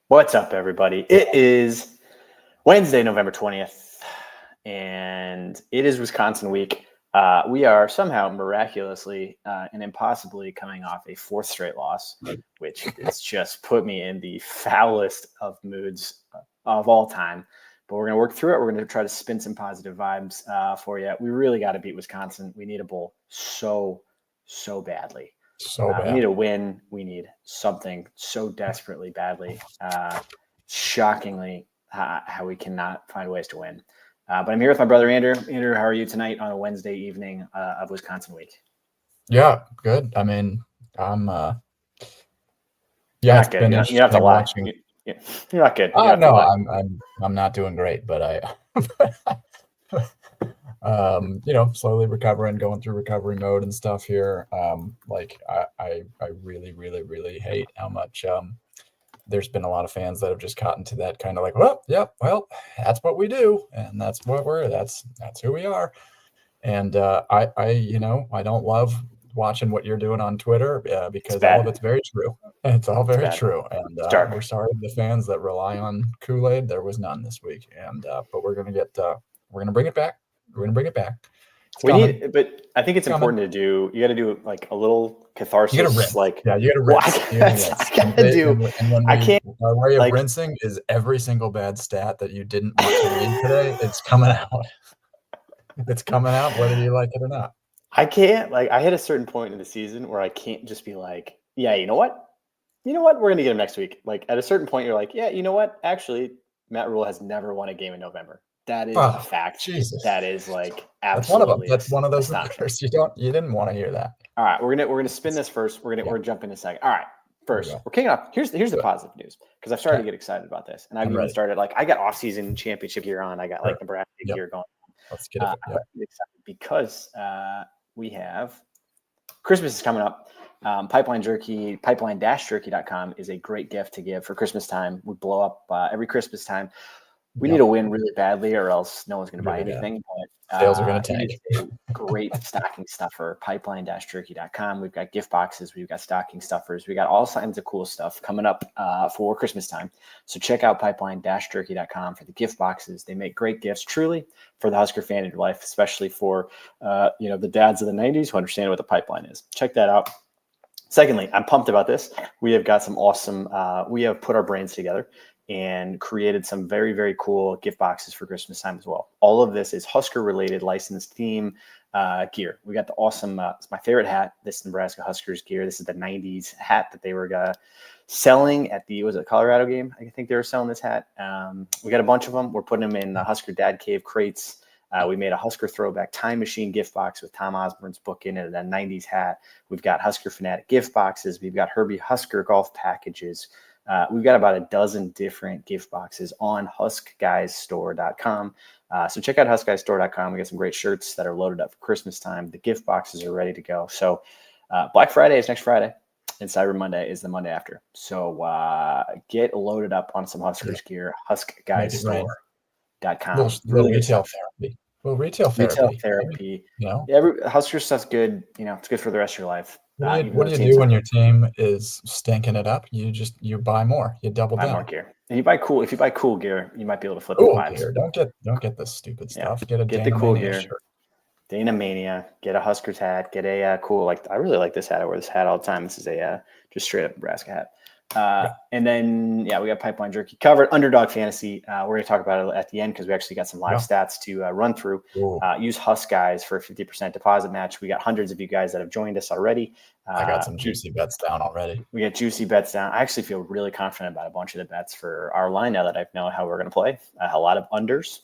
What's up, everybody? It is Wednesday, November 20th, and it is Wisconsin week. We are somehow miraculously and impossibly coming off a fourth straight loss, which has just put me in the foulest of moods of all time. But we're going to work through it. We're going to try to spin some positive vibes for you. We really got to beat Wisconsin. We need a bowl so badly. We need a win. We need something so desperately badly. Shockingly, how we cannot find ways to win. But I'm here with my brother, Andrew. Andrew, how are you tonight on a Wednesday evening of Wisconsin week? Yeah, good. I mean, I'm You're not good. You have to lie. You're not good. No, I'm not doing great, but slowly recovering, going through recovery mode and stuff here. I really hate how much there's been a lot of fans that have just gotten to that kind of like, well, that's what we do, and that's who we are. And I don't love watching what you're doing on Twitter because all of it's very true. It's all very true. And we're sorry to the fans that rely on Kool-Aid. There was none this week. And but we're gonna bring it back. We're gonna bring it back. But I think it's important to do. You got to do like a little catharsis. You got to rinse. You got to rinse. Our way of rinsing is every single bad stat that you didn't want to read today. It's coming out. It's coming out whether you like it or not. I can't. I hit a certain point in the season where I can't just be like, yeah, you know what, we're gonna get him next week. Like at a certain point, you're like, yeah, you know what, actually, Matt Rule has never won a game in November. That is a fact. Jesus. That is like absolutely. That's one of those numbers. You didn't want to hear that. All right, we're gonna spin this first. We're gonna jump in a second. All right, first we're kicking off. Here's the positive news because I've started to get excited about this, and I've even started I got off-season championship gear on. I got Nebraska gear going. Let's get it. I'm excited because we have Christmas is coming up. Pipeline Jerky, pipeline-jerky.com is a great gift to give for Christmas time. We blow up every Christmas time. We need to win really badly or else no one's going to buy anything. But, sales are going to tank. Great stocking stuffer, pipeline-jerky.com. We've got gift boxes. We've got stocking stuffers. We got all kinds of cool stuff coming up for Christmas time. So check out pipeline-jerky.com for the gift boxes. They make great gifts, truly, for the Husker fan in your life, especially for the dads of the 90s who understand what the pipeline is. Check that out. Secondly, I'm pumped about this. We have got some awesome we have put our brains together and created some very, very cool gift boxes for Christmas time as well. All of this is Husker-related licensed theme gear. We got the awesome, it's my favorite hat, this Nebraska Huskers gear. This is the 90s hat that they were selling at the, Colorado game? I think they were selling this hat. We got a bunch of them. We're putting them in the Husker Dad Cave crates. We made a Husker throwback time machine gift box with Tom Osborne's book in it and a 90s hat. We've got Husker Fanatic gift boxes. We've got Herbie Husker golf packages. We've got about a dozen different gift boxes on huskguysstore.com. So check out huskguysstore.com. We got some great shirts that are loaded up for Christmas time. The gift boxes are ready to go. So Black Friday is next Friday, and Cyber Monday is the Monday after. So get loaded up on some Huskers gear, huskguysstore.com. Little retail therapy. Retail therapy. Husker stuff's good. It's good for the rest of your life. What do you do when your team is stinking it up? You buy more. You double down. Buy more gear. And you buy cool. If you buy cool gear, you might be able to flip the vibes. Gear. Don't get the stupid stuff. Get the cool gear. Shirt. Dana Mania. Get a Huskers hat. Get a cool. I really like this hat. I wear this hat all the time. This is a just straight up Nebraska hat. And then, we got Pipeline Jerky covered. Underdog Fantasy. We're going to talk about it at the end because we actually got some live stats to run through. Use Husk Guys for a 50% deposit match. We got hundreds of you guys that have joined us already. I got some juicy bets down already. We got juicy bets down. I actually feel really confident about a bunch of the bets for our line now that I know how we're going to play. A lot of unders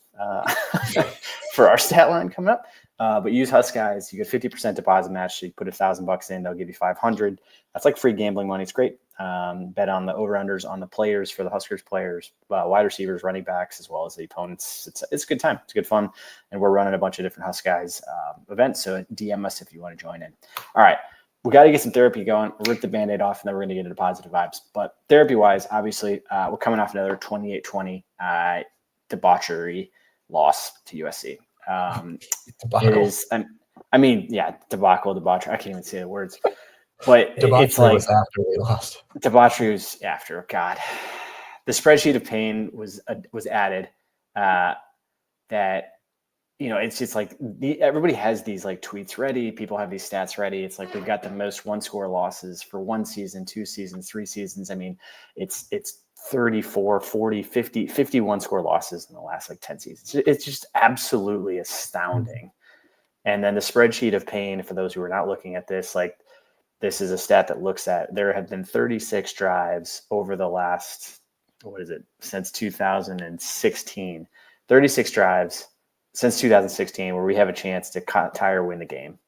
for our stat line coming up. But use Husk Guys. You get 50% deposit match. So you put $1,000 in, they'll give you 500. That's like free gambling money. It's great. Bet on the over-unders on the players for the Huskers players, wide receivers, running backs, as well as the opponents. It's a good time. It's good fun. And we're running a bunch of different Husk Guys events. So DM us if you want to join in. All right. We got to get some therapy going. We'll rip the Band-Aid off, and then we're going to get into positive vibes. But therapy-wise, obviously, we're coming off another 28-20 debauchery loss to USC. It is, debacle, debauchery. I can't even say the words. But debauchery it's like was after we lost. Debauchery was after. God, the spreadsheet of pain was added. That, you know, it's just like everybody has these like tweets ready. People have these stats ready. It's like we've got the most one-score losses for 1 season, 2 seasons, 3 seasons. I mean, it's 34, 40, 50, 51 score losses in the last like 10 seasons. It's just absolutely astounding. And then the spreadsheet of pain, for those who are not looking at this, like this is a stat that looks at, there have been 36 drives over the last, since 2016, 36 drives since 2016 where we have a chance to tie or win the game.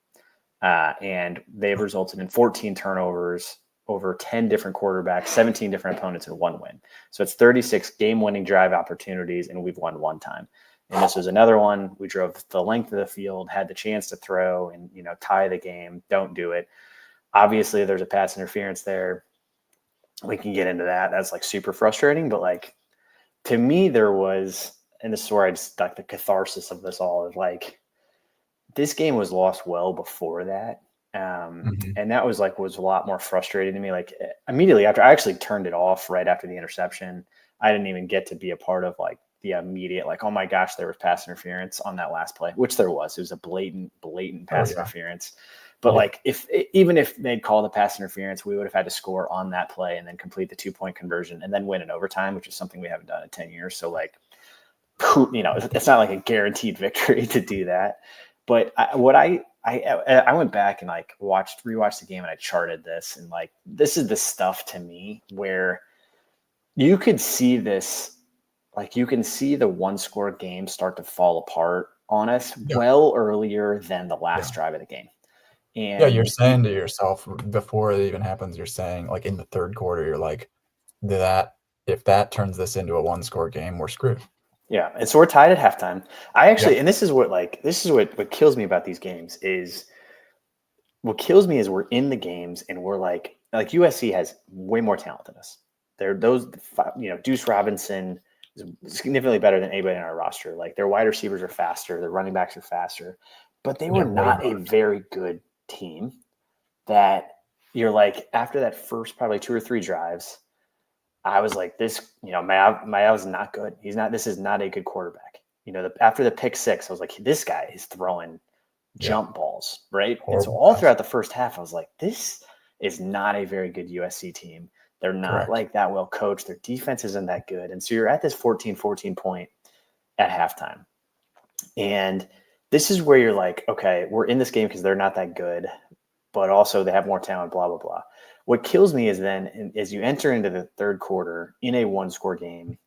And they've resulted in 14 turnovers, over 10 different quarterbacks, 17 different opponents, and 1 win. So it's 36 game-winning drive opportunities, and we've won 1 time. And this was another one. We drove the length of the field, had the chance to throw and, you know, tie the game. Don't do it. Obviously, there's a pass interference there. We can get into that. That's like super frustrating. But like, to me, there was, and this is where I just like the catharsis of this all is like, this game was lost well before that. And that was a lot more frustrating to me. Like immediately after, I actually turned it off right after the interception. I didn't even get to be a part of like the immediate, like, oh my gosh, there was pass interference on that last play, which there was. It was a blatant pass interference. But like even if they'd call the pass interference, we would have had to score on that play and then complete the 2-point conversion and then win in overtime, which is something we haven't done in 10 years. So like, you know, it's not like a guaranteed victory to do that. But I went back and like rewatched the game and I charted this, and like this is the stuff to me where you could see this, like you can see the 1-score game start to fall apart on us well earlier than the last drive of the game. And you're saying to yourself before it even happens, you're saying like in the third quarter, you're like, if that turns this into a 1-score game, we're screwed. Yeah, and so we're tied at halftime. I actually, and this is what kills me about these games is, what kills me is we're in the games and we're like USC has way more talent than us. Deuce Robinson is significantly better than anybody on our roster. Like their wide receivers are faster, their running backs are faster, but they were not a very good team. That you're like, after that first probably 2 or 3 drives, I was like, this, you know, Mayav is not good. This is not a good quarterback. You know, after the pick 6, I was like, this guy is throwing jump balls, right? Horrible. And so all throughout the first half, I was like, this is not a very good USC team. They're not like that well coached. Their defense isn't that good. And so you're at this 14 point at halftime. And this is where you're like, okay, we're in this game because they're not that good, but also they have more talent, blah, blah, blah. What kills me is then as you enter into the third quarter in a 1-score game,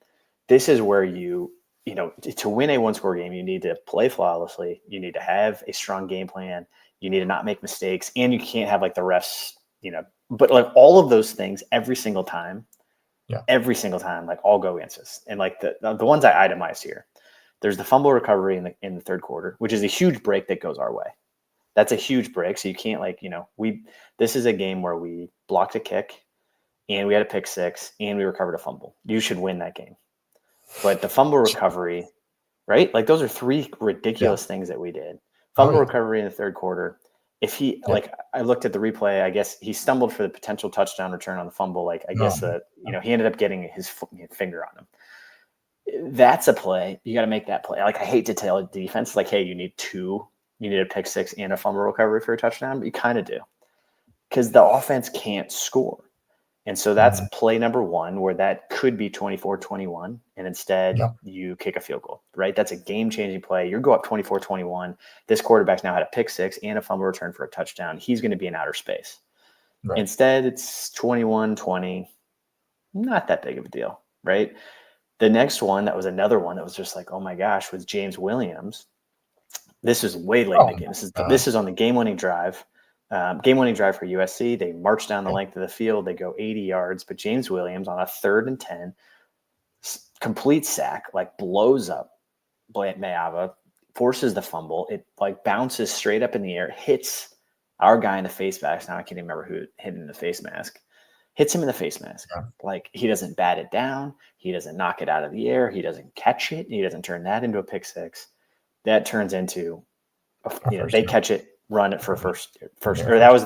this is where you know, to win a 1-score game, you need to play flawlessly. You need to have a strong game plan. You need to not make mistakes, and you can't have like the refs, you know, but like all of those things every single time, like all go against us. And like the ones I itemized here, there's the fumble recovery in the third quarter, which is a huge break that goes our way. That's a huge break. So you can't this is a game where we blocked a kick and we had a pick 6 and we recovered a fumble. You should win that game. But the fumble recovery, right? Like those are 3 ridiculous things that we did. Fumble recovery in the third quarter. If he, I looked at the replay, I guess he stumbled for the potential touchdown return on the fumble. Like, I guess he ended up getting his finger on him. That's a play. You got to make that play. Like, I hate to tell the defense, like, hey, you need a pick 6 and a fumble recovery for a touchdown, but you kind of do. Because the offense can't score. And so that's play number 1, where that could be 24-21, and instead you kick a field goal, right? That's a game-changing play. You go up 24-21. This quarterback's now had a pick 6 and a fumble return for a touchdown. He's going to be in outer space. Right. Instead, it's 21-20. Not that big of a deal, right? The next one, that was another one that was just like, oh my gosh, was James Williams. This is way late in the game. This is on the game-winning drive. Game-winning drive for USC. They march down the length of the field. They go 80 yards, but James Williams on a 3rd and 10, complete sack, like blows up Mayava, forces the fumble. It like bounces straight up in the air, hits our guy in the face mask. Now I can't even remember who hit him in the face mask. Hits him in the face mask. Yeah. Like he doesn't bat it down. He doesn't knock it out of the air. He doesn't catch it. He doesn't turn that into a pick 6. That turns into, they catch it. Run it for first, or that was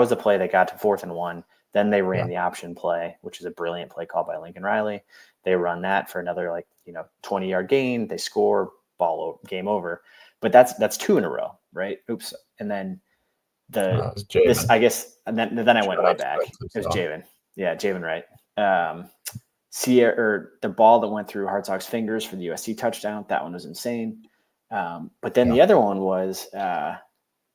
the play that got to 4th and 1. Then they ran the option play, which is a brilliant play called by Lincoln Riley. They run that for another 20-yard gain. They score, game over. But that's 2 in a row, right? Oops. And then I guess, and then I went way back. It was Javen. Yeah, Javen Wright. The ball that went through Hartzog's fingers for the USC touchdown. That one was insane. But then the other one was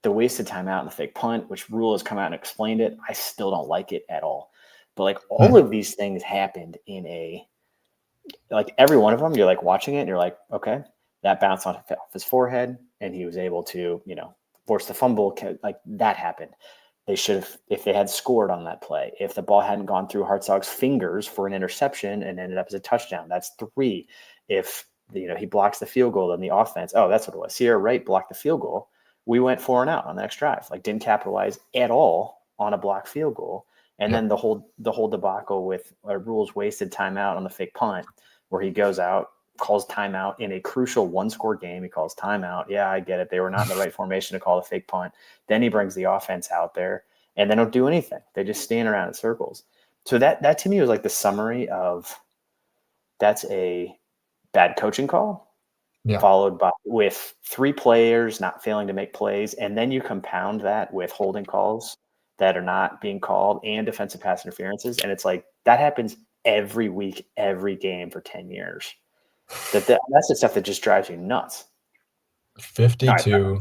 the wasted timeout and the fake punt, which Rule has come out and explained it. I still don't like it at all. But all of these things happened in every one of them, you're watching it and you're like, okay, that bounced off his forehead and he was able to, force the fumble. That happened. They should have, if they had scored on that play, if the ball hadn't gone through Hartzog's fingers for an interception and ended up as a touchdown, that's 3. If he blocks the field goal, then the offense, that's what it was. Sierra Wright blocked the field goal. We went 4 and out on the next drive. Didn't capitalize at all on a blocked field goal. And then the whole debacle with Rule's wasted timeout on the fake punt, where he goes out, calls timeout in a crucial 1-score game. He calls timeout. Yeah, I get it. They were not in the right formation to call the fake punt. Then he brings the offense out there, and they don't do anything. They just stand around in circles. So that to me was the summary of that's a bad coaching call, followed with 3 players not failing to make plays, and then you compound that with holding calls that are not being called and defensive pass interferences, and it's that happens every week, every game for 10 years. That's the stuff that just drives you nuts. 52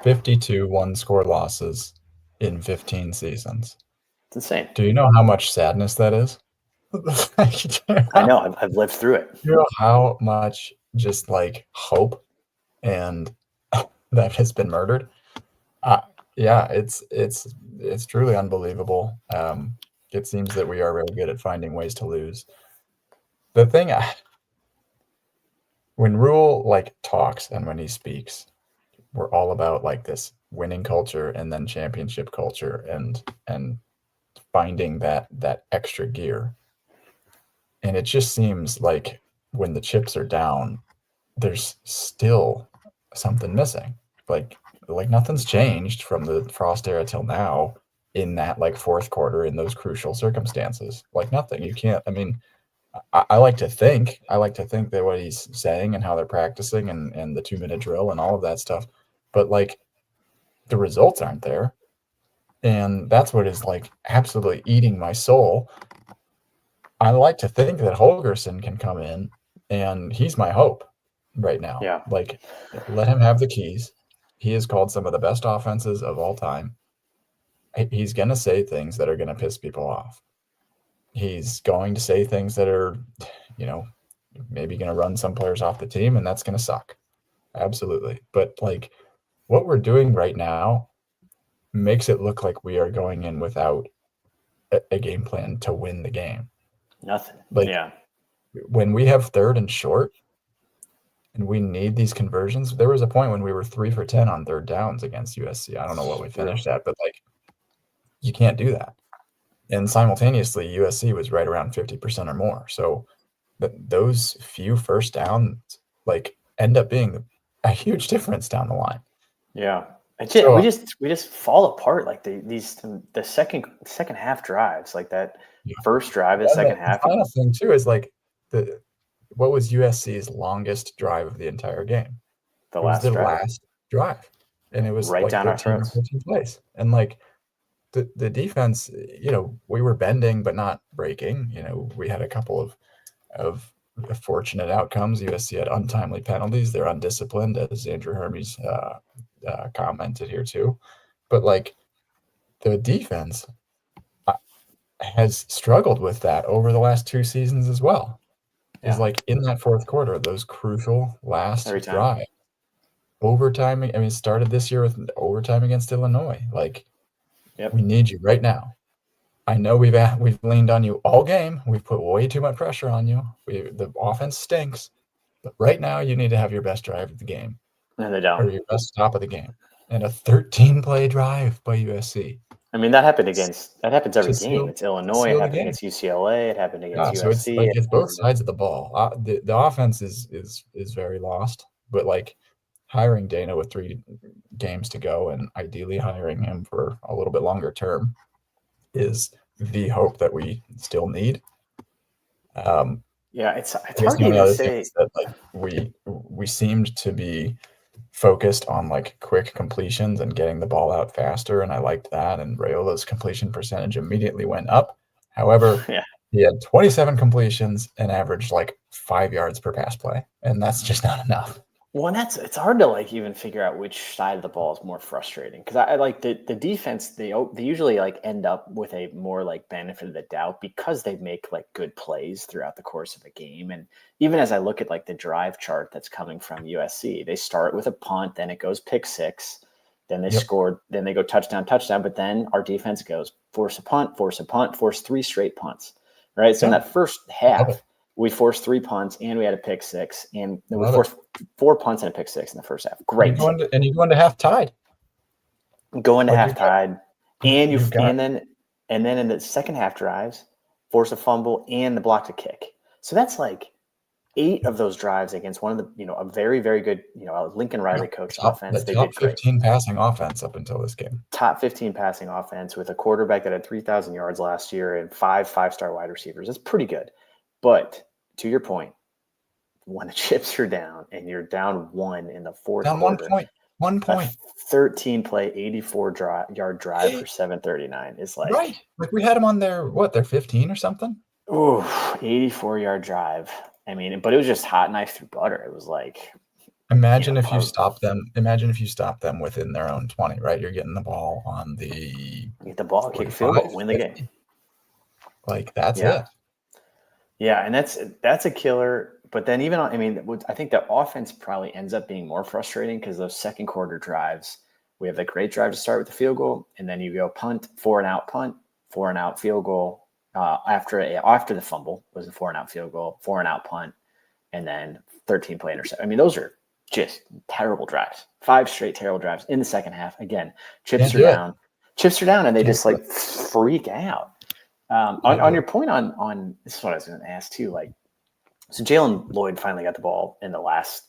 1-score losses in 15 seasons. It's insane. Do you know how much sadness that is? I know. I've lived through it. You know how much just hope and that has been murdered? It's truly unbelievable. It seems that we are really good at finding ways to lose. The thing, when Rule talks and when he speaks, we're all about this winning culture and then championship culture and finding that extra gear. And it just seems like when the chips are down, there's still something missing. Nothing's changed from the Frost era till now in that fourth quarter in those crucial circumstances. Nothing. You can't. I mean, I like to think that what he's saying and how they're practicing and the 2-minute drill and all of that stuff, but the results aren't there. And that's what is absolutely eating my soul. I like to think that Holgerson can come in and he's my hope right now. Yeah. Let him have the keys. He has called some of the best offenses of all time. He's going to say things that are going to piss people off. He's going to say things that are, maybe going to run some players off the team, and that's going to suck. Absolutely. But what we're doing right now makes it look like we are going in without a game plan to win the game. Nothing. When we have 3rd and short and we need these conversions, there was a point when we were 3 for 10 on 3rd downs against USC. I don't know what we finished at, but you can't do that. And simultaneously, USC was right around 50% or more. So those few first downs end up being a huge difference down the line. Yeah. We just fall apart the second half drives, that first drive, the second half. The final thing too is what was USC's longest drive of the entire game? The last drive, and it was right down our throats. 14 plays, and the defense, we were bending but not breaking. We had a couple of fortunate outcomes. USC had untimely penalties. They're undisciplined, as Andrew Hermes commented here too. But the defense has struggled with that over the last 2 seasons as well. Is in that fourth quarter, those crucial last drive, overtime. I mean, it started this year with overtime against Illinois. We need you right now. I know we've leaned on you all game. We've put way too much pressure on you. The offense stinks, but right now you need to have your best drive of the game, and they don't, or your best stop of the game, and a 13-play drive by USC. I mean, that happens every game. It's Illinois. It happened against UCLA. It happened against USC. So it's both sides of the ball. The offense is very lost, but hiring Dana with 3 games to go and ideally hiring him for a little bit longer term is the hope that we still need. Yeah, it's I guess hard the to only even other thing say. is that like we seemed to be focused on like quick completions and getting the ball out faster, and I liked that. And Rayola's completion percentage immediately went up. However, Yeah. he had 27 completions and averaged like 5 yards per pass play, and that's just not enough. Well, and it's hard to like even figure out which side of the ball is more frustrating because I like the defense. They usually like end up with a more like benefit of the doubt because they make like good plays throughout the course of a game. And even as I look at like the drive chart that's coming from USC, they start with a punt, then it goes pick six, then they scored, then they go touchdown, touchdown. But then our defense goes force a punt, force a punt, force 3 straight punts. Right. So in that first half, we forced 3 punts and we had a pick six, and then we forced 4 punts and a pick six in the first half. Great. You go into half tied. Go into half tied, and and then in the second half drives, force a fumble and the block to kick. So that's like 8 of those drives against one of the a very very good Lincoln Riley coach offense. The They did top great. 15 passing offense up until this game. Top 15 passing offense with a quarterback that had 3,000 yards last year and 5 5-star wide receivers. That's pretty good. But to your point, when the chips are down and you're down 1 in the fourth quarter, 1 point. 13 play, 84-yard drive for 739 is like right. Like we had them on their 15 or something. Ooh, 84-yard drive. I mean, but it was just hot knife through butter. It was like imagine if you stop them. Imagine if you stop them within their own 20. Right, you're getting the ball on the get the ball, kick a field goal, win the game. Like that's it. Yeah, and that's a killer. But then even I think the offense probably ends up being more frustrating because those second quarter drives, we have the great drive to start with the field goal, and then you go punt, 4-and-out punt, 4-and-out field goal. After the fumble was a 4-and-out field goal, 4-and-out punt, and then 13 play intercept. I mean, those are just terrible drives. 5 straight terrible drives in the second half. Again, chips are down, and they just like freak out. On your point on this is what I was going to ask too. Like, so Jalen Lloyd finally got the ball in the last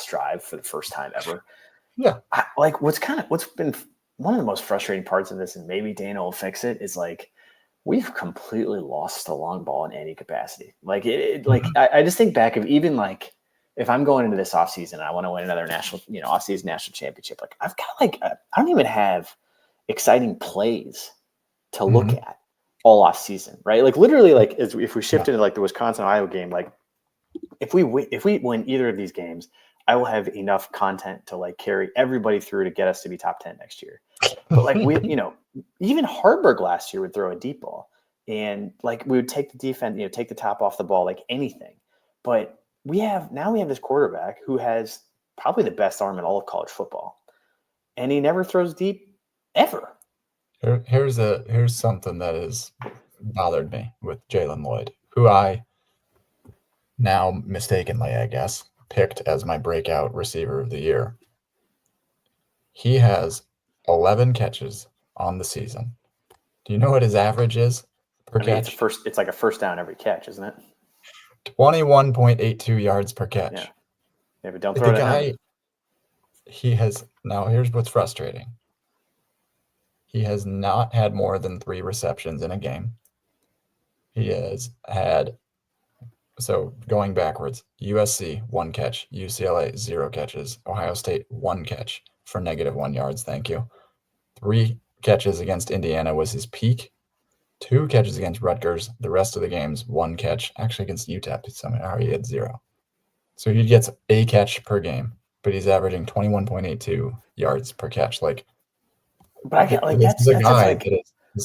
drive for the first time ever. Yeah. What's been one of the most frustrating parts of this, and maybe Dana will fix it, is like we've completely lost the long ball in any capacity. Like I just think back of even like if I'm going into this offseason and I want to win another offseason national championship, like I've got I don't even have exciting plays to look at all off season, right? Like literally, like if we shift into like the Wisconsin Iowa game, like if we win either of these games, I will have enough content to like carry everybody through to get us to be top 10 next year. But like even Harburg last year would throw a deep ball, and like we would take the defense, take the top off the ball, like anything. But we have this quarterback who has probably the best arm in all of college football, and he never throws deep ever. Here's something that has bothered me with Jalen Lloyd, who I now mistakenly, I guess, picked as my breakout receiver of the year. He has 11 catches on the season. Do you know what his average is per catch? It's like a first down every catch, isn't it? 21.82 yards per catch. Yeah, but don't throw it at him. Now here's what's frustrating. He has not had more than 3 receptions in a game. He has had, so going backwards, USC 1 catch, UCLA 0 catches, Ohio State 1 catch for -1 yards. Thank you. 3 catches against Indiana was his peak. 2 catches against Rutgers. The rest of the games, 1 catch. Actually, against UTEP, somehow he had 0. So he gets a catch per game, but he's averaging 21.82 yards per catch. Like, but I get like this is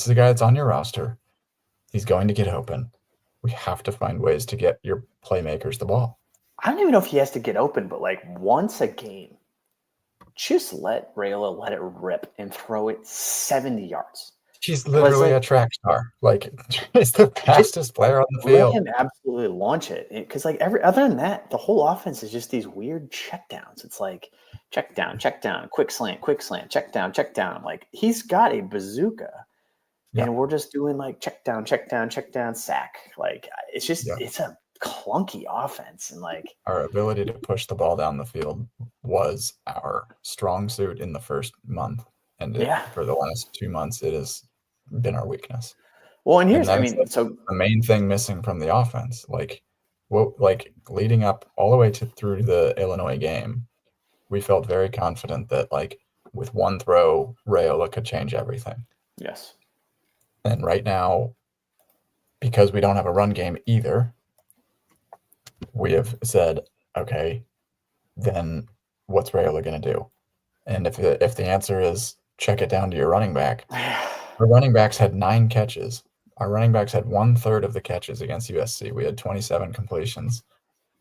a guy that's on your roster. He's going to get open. We have to find ways to get your playmakers the ball. I don't even know if he has to get open, but like once a game, just let Rayola let it rip and throw it 70 yards. He's literally a track star. Like, he's the fastest player on the field. Let him absolutely launch it. Because like other than that, the whole offense is just these weird checkdowns. It's like check down, quick slant, check down. I'm like, he's got a bazooka. Yeah. And we're just doing like check down, sack. Like it's just it's a clunky offense, and like our ability to push the ball down the field was our strong suit in the first month, and for the last 2 months it has been our weakness. Well, and And here's, I that's mean, so the main thing missing from the offense. Like leading up all the way through the Illinois game, we felt very confident that like with one throw, Rayola could change everything. yes. And right now, because we don't have a run game either, we have said, okay, then what's Rayola going to do? And if the answer is check it down to your running back, our running backs had 9 catches. Our running backs had 1/3 of the catches against USC. We had 27 completions.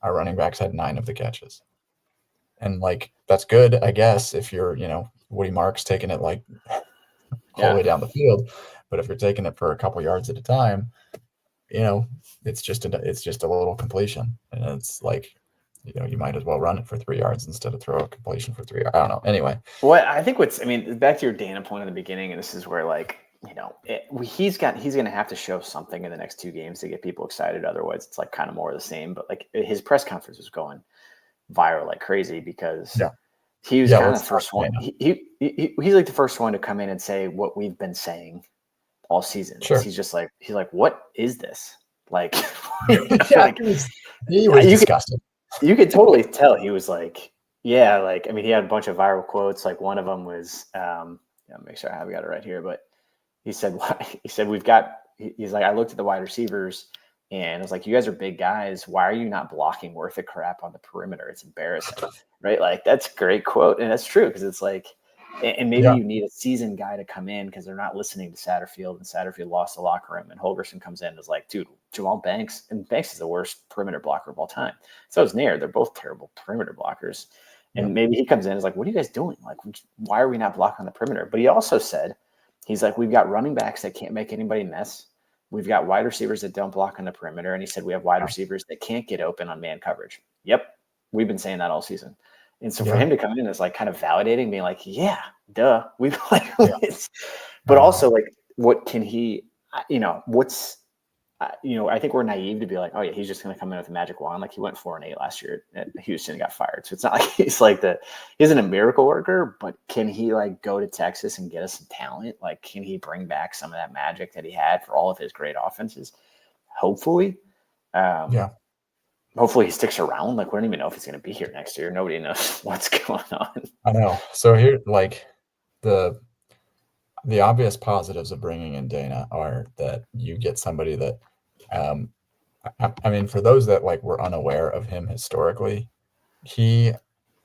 Our running backs had 9 of the catches. And like that's good, I guess, if you're, Woody Marks taking it like all the way down the field. But if you're taking it for a couple yards at a time, it's just a little completion, and it's like, you might as well run it for 3 yards instead of throw a completion for 3 yards. I don't know. Anyway, Well, I think back to your Dana point in the beginning, and this is where like, he's going to have to show something in the next 2 games to get people excited. Otherwise, it's like kind of more of the same. But like his press conference was going viral like crazy because he was kind of the first one. He's like the first one to come in and say what we've been saying all season. Sure. He's like, what is this? Like, he was disgusted. You could totally tell he was like, yeah, like, I mean, he had a bunch of viral quotes. Like one of them was, make sure I have got it right here, but he said, he's like, I looked at the wide receivers and I was like, you guys are big guys. Why are you not blocking worth of crap on the perimeter? It's embarrassing, right? Like that's a great quote. And that's true. Cause it's like, and maybe you need a seasoned guy to come in because they're not listening to Satterfield, and Satterfield lost the locker room, and Holgerson comes in and is like, dude, Jamal Banks, and Banks is the worst perimeter blocker of all time. So is Nair. They're both terrible perimeter blockers. And maybe he comes in and is like, what are you guys doing? Like, why are we not blocking the perimeter? But he also said, he's like, we've got running backs that can't make anybody miss. We've got wide receivers that don't block on the perimeter. And he said, we have wide receivers that can't get open on man coverage. Yep. We've been saying that all season. And so for him to come in is like kind of validating, being like, yeah, duh. We've like, but also like, what can he, I think we're naive to be like, oh yeah, he's just going to come in with a magic wand. Like he went 4-8 last year at Houston and got fired. So it's not like he's like he isn't a miracle worker, but can he like go to Texas and get us some talent? Like, can he bring back some of that magic that he had for all of his great offenses? Hopefully. Hopefully he sticks around. Like, we don't even know if he's going to be here next year. Nobody knows what's going on. I know. So here, like the obvious positives of bringing in Dana are that you get somebody that, I mean, for those that like were unaware of him historically, he's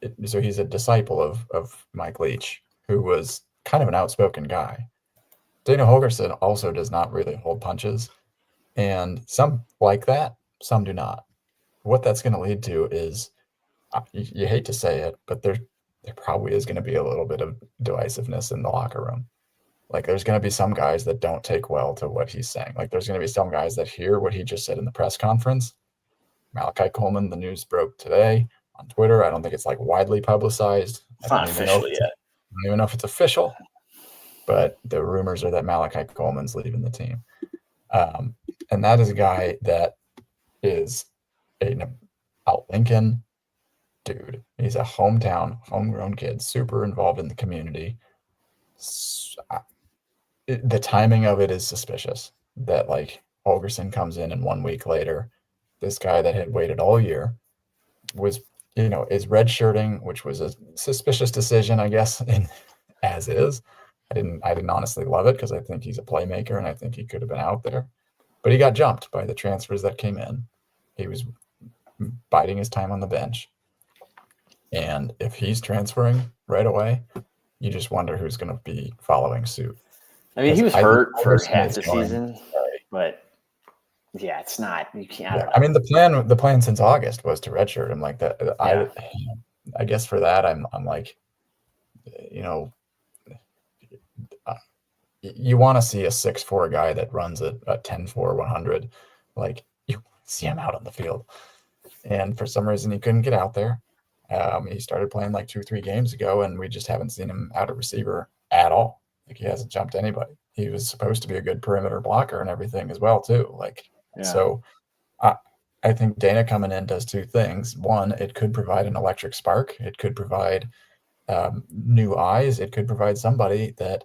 a disciple of Mike Leach, who was kind of an outspoken guy. Dana Holgerson also does not really hold punches, and some like that, some do not. What that's going to lead to is, you hate to say it, but there probably is going to be a little bit of divisiveness in the locker room. Like there's going to be some guys that don't take well to what he's saying. Like there's going to be some guys that hear what he just said in the press conference. Malachi Coleman, the news broke today on Twitter. I don't think it's like widely publicized. It's not official yet. I don't even know if it's official, but the rumors are that Malachi Coleman's leaving the team. And that is a guy that is out Lincoln dude. He's a homegrown kid, super involved in the community. The timing of it is suspicious that like Holgerson comes in and 1 week later, this guy that had waited all year was, is redshirting, which was a suspicious decision, I guess, as is. I didn't honestly love it because I think he's a playmaker and I think he could have been out there, but he got jumped by the transfers that came in. He was biding his time on the bench. And if he's transferring right away, you just wonder who's going to be following suit. I mean, he was hurt for half the season, but yeah, it's not. You can't. Yeah. I mean, the plan since August was to redshirt him like that. Yeah. I guess for that, I'm like, you want to see a 6'4" guy that runs a 10-4 100, like you see him out on the field. And for some reason, he couldn't get out there. He started playing like 2-3 games ago, and we just haven't seen him out of receiver at all. Like he hasn't jumped anybody. He was supposed to be a good perimeter blocker and everything as well too. So I think Dana coming in does 2 things. One, it could provide an electric spark. It could provide new eyes. It could provide somebody that,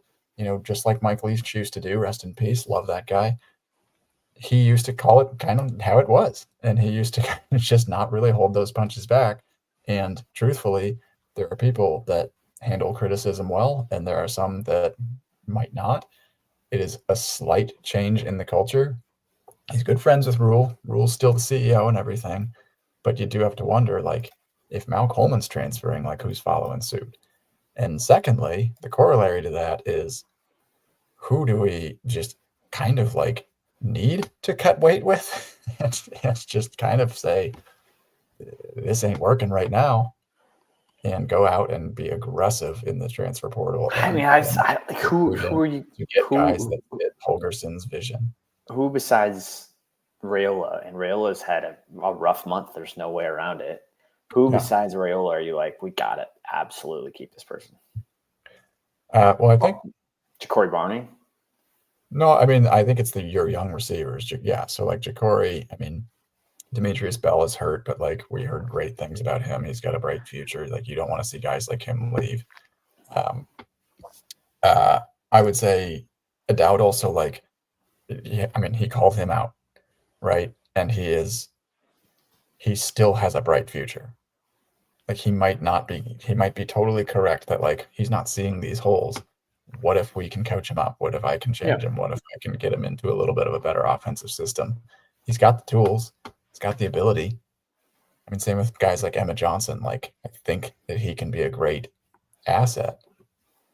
just like Mike Leach used to do, rest in peace, love that guy, he used to call it kind of how it was, and he used to kind of just not really hold those punches back. And truthfully, there are people that handle criticism well, and there are some that might not. It is a slight change in the culture. He's good friends with Rule. Rule's still the CEO and everything, but you do have to wonder, like, if Mal Coleman's transferring, like, who's following suit? And secondly, the corollary to that is, who do we just kind of like need to cut weight with? and just kind of say, this ain't working right now, and go out and be aggressive in the transfer portal. I mean, And like, who are you? to get guys Who that fit Holgerson's vision? who besides Rayola, and Rayola's had a rough month. There's no way around it. Who Yeah. besides Rayola are you like, we got to absolutely keep this person? Well, I think Ja'Cory Barney. no. I mean, I think it's your young receivers. Yeah. So like Ja'Cory. I mean, Demetrius Bell is hurt, but like we heard great things about him. He's got a bright future. Like you don't want to see guys like him leave. Um, I would say Dowd also like, yeah, I mean, he called him out, right? And he still has a bright future. Like he might be totally correct that like he's not seeing these holes. What if we can coach him up? What if I can change him? What if I can get him into a little bit of a better offensive system? He's got the tools. He's got the ability. I mean, same with guys like Emma Johnson. Like, I think that he can be a great asset.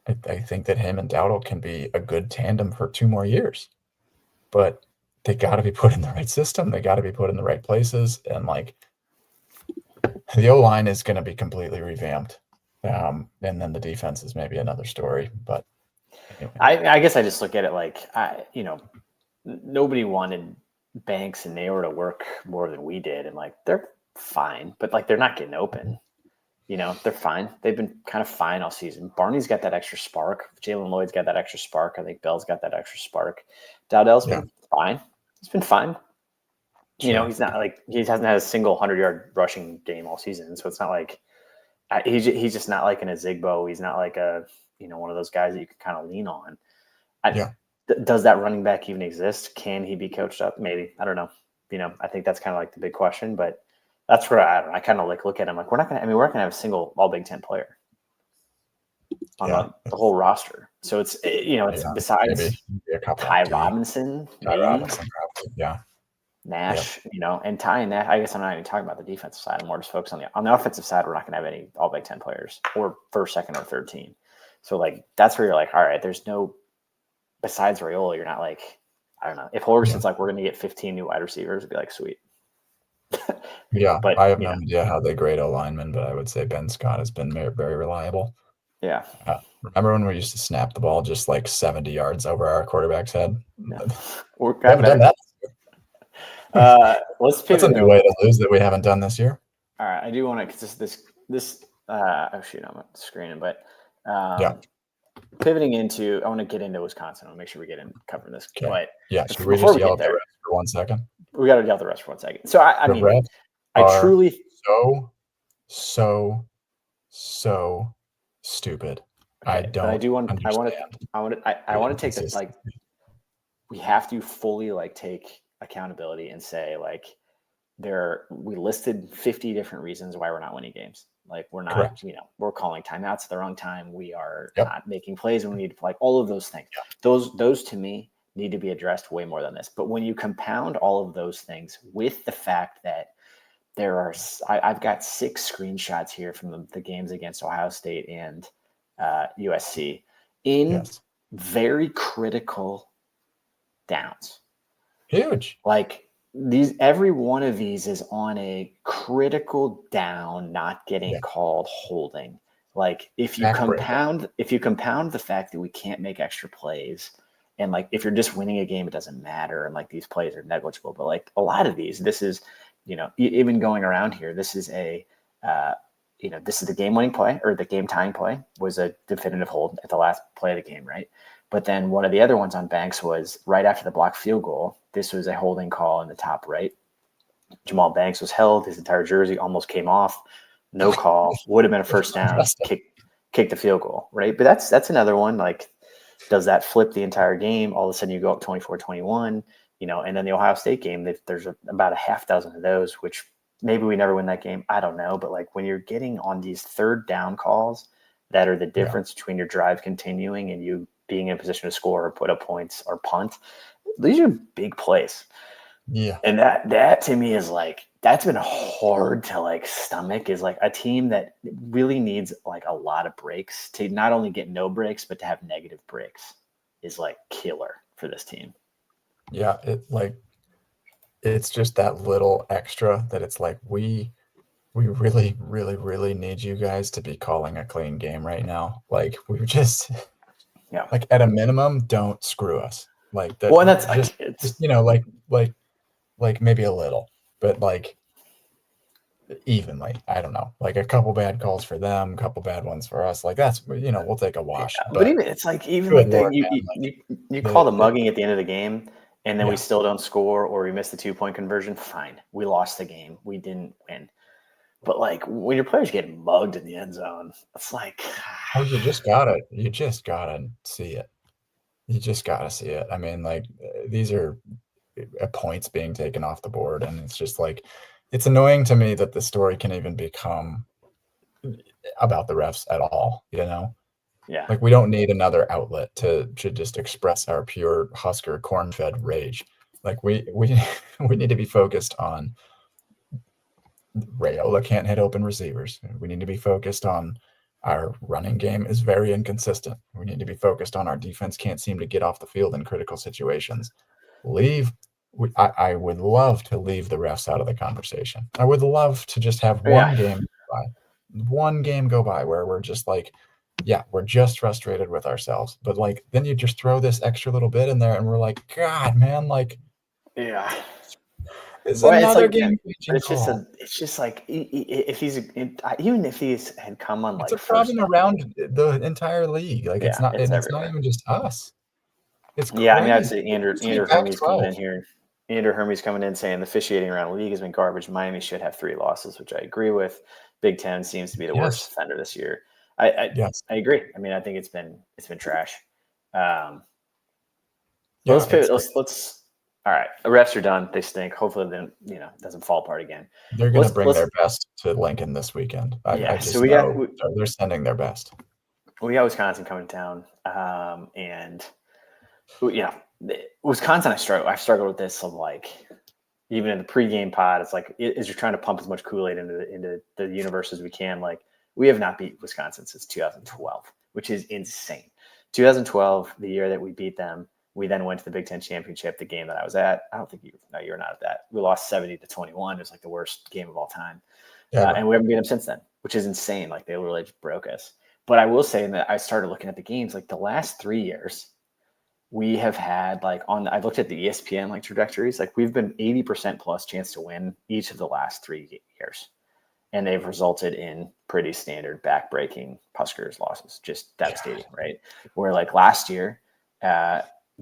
I think that him and Dowdle can be a good tandem for 2 more years. But they got to be put in the right system. They got to be put in the right places. And like, the O-line is going to be completely revamped. And then the defense is maybe another story. But anyway. I guess I just look at it like, nobody wanted Banks and Naylor to work more than we did. And like, they're fine, but like, they're not getting open. They're fine. They've been kind of fine all season. Barney's got that extra spark. Jalen Lloyd's got that extra spark. I think Bell's got that extra spark. Dowdell's been fine. He's been fine. Sure. He's not like, he hasn't had a single 100-yard rushing game all season. So it's not like he's just not like in a Zigbo. He's not like a, one of those guys that you can kind of lean on. Does that running back even exist? Can he be coached up? Maybe. I don't know. I think that's kind of like the big question, but that's where I kind of like look at him like, we're not going to have a single all Big Ten player on the whole roster. So it's, besides Ty Robinson, maybe. Robinson, probably. Yeah. Nash, and Ty and Nash. I guess I'm not even talking about the defensive side. I'm more just focused on the offensive side. We're not going to have any all Big Ten players or first, second, or third team. So like, that's where you're like, all right, there's no, besides Rayola, you're not like, I don't know. If Holgerson's like, we're going to get 15 new wide receivers, it'd be like, sweet. Yeah, but I have no idea how they grade linemen, but I would say Ben Scott has been very, very reliable. Yeah. Remember when we used to snap the ball just like 70 yards over our quarterback's head? No. We haven't done that. That's a new way to lose that we haven't done this year. All right, I do want to, because this. Oh shoot, I'm not screening, but pivoting into, I want to get into Wisconsin. I'll make sure we get in covering this. Okay. But should we just yell at the refs for 1 second? We got to yell at the refs for 1 second. So I mean, I truly so stupid. Okay, I want to take this, like, we have to fully like take accountability and say like, we listed 50 different reasons why we're not winning games. Like we're not, correct. We're calling timeouts at the wrong time. We are not making plays when we need to, like, all of those things. Those to me need to be addressed way more than this. But when you compound all of those things with the fact that I've got 6 screenshots here from the games against Ohio State and USC in very critical downs. Huge. Like, every one of these is on a critical down, not getting called holding. Like if you compound the fact that we can't make extra plays, and like if you're just winning a game, it doesn't matter, and like these plays are negligible. But like a lot of these, this is, even going around here, this is a this is the game winning play, or the game tying play was a definitive hold at the last play of the game, right? But then one of the other ones on Banks was right after the blocked field goal. This was a holding call in the top right. Jamal Banks was held. His entire jersey almost came off. No call. Would have been a first down. Kick the field goal, right? But that's another one. Like, does that flip the entire game? All of a sudden you go up 24-21. and then the Ohio State game, there's about a half dozen of those, which maybe we never win that game. I don't know. But like when you're getting on these third down calls that are the difference between your drive continuing and you being in a position to score or put up points or punt, these are big plays. Yeah. And that to me is like, that's been hard to like stomach, is like a team that really needs like a lot of breaks to not only get no breaks, but to have negative breaks is like killer for this team. Yeah. It's just that little extra that it's like, we really, really, really need you guys to be calling a clean game right now. Like we just, like at a minimum, don't screw us. Like that. Well, and that's just, like, just like maybe a little, but like evenly. I don't know. Like a couple bad calls for them, a couple bad ones for us. Like that's, we'll take a wash. but even it's like even good like Lord, you man, you call the mugging at the end of the game, and then we Yeah. still don't score or we miss the 2-point conversion. Fine, we lost the game. We didn't win. But like when your players get mugged in the end zone, it's like, oh, you just gotta see it. You just gotta see it. I mean, like these are points being taken off the board, and it's just like it's annoying to me that the story can even become about the refs at all. yeah, Like we don't need another outlet to just express our pure Husker corn-fed rage. Like we we need to be focused on Rayola can't hit open receivers. We need to be focused on our running game is very inconsistent. We need to be focused on our defense can't seem to get off the field in critical situations. I would love to leave the refs out of the conversation. I would love to just have one game go by where we're just like, yeah, we're just frustrated with ourselves. But like, then you just throw this extra little bit in there and we're like, God, man, like, yeah. it's Well, it's another like, game. it's just like if he's even if he's had come on It's like a first problem down. around the entire league. Like Yeah, it's it's not everywhere. even just us. It's Yeah, I mean, I'd crazy. say Andrew It's like Hermes coming in Pac-12. here. Andrew Hermes coming in saying the officiating around the league has been garbage. Miami should have 3 losses, which I agree with. Big Ten seems to be the worst Yes. offender this year. I Yes. agree. I mean, I think it's been trash. Yeah. Let's pivot. Let's. All right, the refs are done. They stink. Hopefully, then it doesn't fall apart again. They're going to bring Let's. their best to Lincoln this weekend. I So just know they're sending their best. we got Wisconsin coming to town, and Wisconsin. I struggled with this of like, even in the pregame pod, it's like as you're trying to pump as much Kool-Aid into the universe as we can. Like we have not beat Wisconsin since 2012, which is insane. 2012, the year that we beat them, we then went to the Big Ten championship, the game that I was at. I don't think you were not at that. We lost 70-21. It was like the worst game of all time. And we haven't beat them since then, which is insane. Like they literally just broke us. But I will say that I started looking at the games, like the last 3 years, we have had I looked at the ESPN like trajectories, like we've been 80% plus chance to win each of the last 3 years. And they've resulted in pretty standard backbreaking Huskers losses, just devastating, right? Where like last year,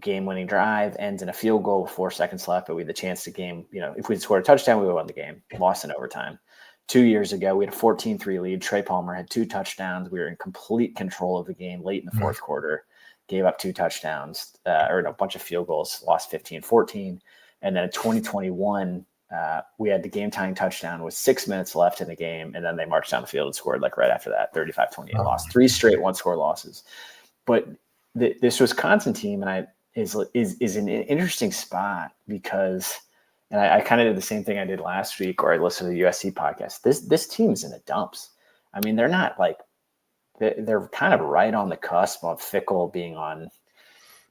game-winning drive ends in a field goal with 4 seconds left, but we had the chance to game, if we'd scored a touchdown, we would have won the game, lost in overtime. 2 years ago, we had a 14-3 lead. Trey Palmer had 2 touchdowns. We were in complete control of the game late in the fourth quarter, gave up 2 touchdowns, or a bunch of field goals, lost 15-14. And then in 2021, we had the game-tying touchdown with 6 minutes left in the game, and then they marched down the field and scored like right after that, 35-28, lost 3 straight one-score losses. But this Wisconsin team is in an interesting spot because, and I kind of did the same thing I did last week, or I listened to the USC podcast. This team is in the dumps. I mean, they're not like they're kind of right on the cusp of Fickle being on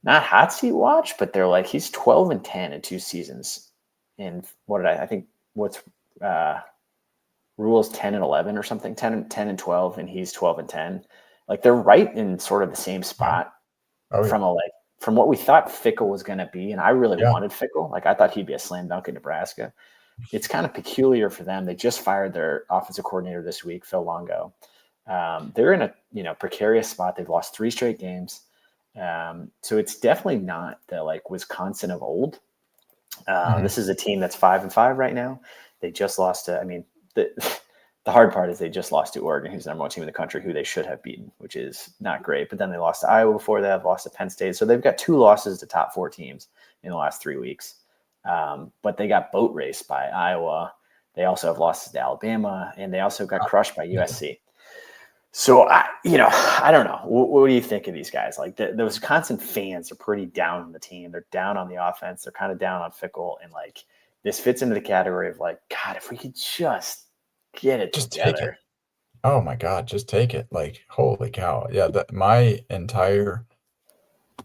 not hot seat watch, but they're like he's 12-10 in 2 seasons. And I think what's rules 10-11 or something, 10-12, and he's 12-10. Like they're right in sort of the same spot from what we thought Fickle was going to be. And I really wanted Fickle. Like I thought he'd be a slam dunk in Nebraska. It's kind of peculiar for them. They just fired their offensive coordinator this week, Phil Longo. They're in a precarious spot. They've lost 3 straight games. So it's definitely not the like Wisconsin of old. This is a team that's 5-5 right now. They just lost to, the hard part is they just lost to Oregon, who's the number 1 team in the country, who they should have beaten, which is not great. But then they lost to Iowa before that, lost to Penn State. So they've got 2 losses to top 4 teams in the last 3 weeks. but they got boat raced by Iowa. They also have losses to Alabama, and they also got crushed by USC. So, I don't know. What do you think of these guys? Like the Wisconsin fans are pretty down on the team. They're down on the offense. They're kind of down on Fickell. And like this fits into the category of like, God, if we could just get it together. Take it. Oh my God, just take it. Like, holy cow. Yeah, my entire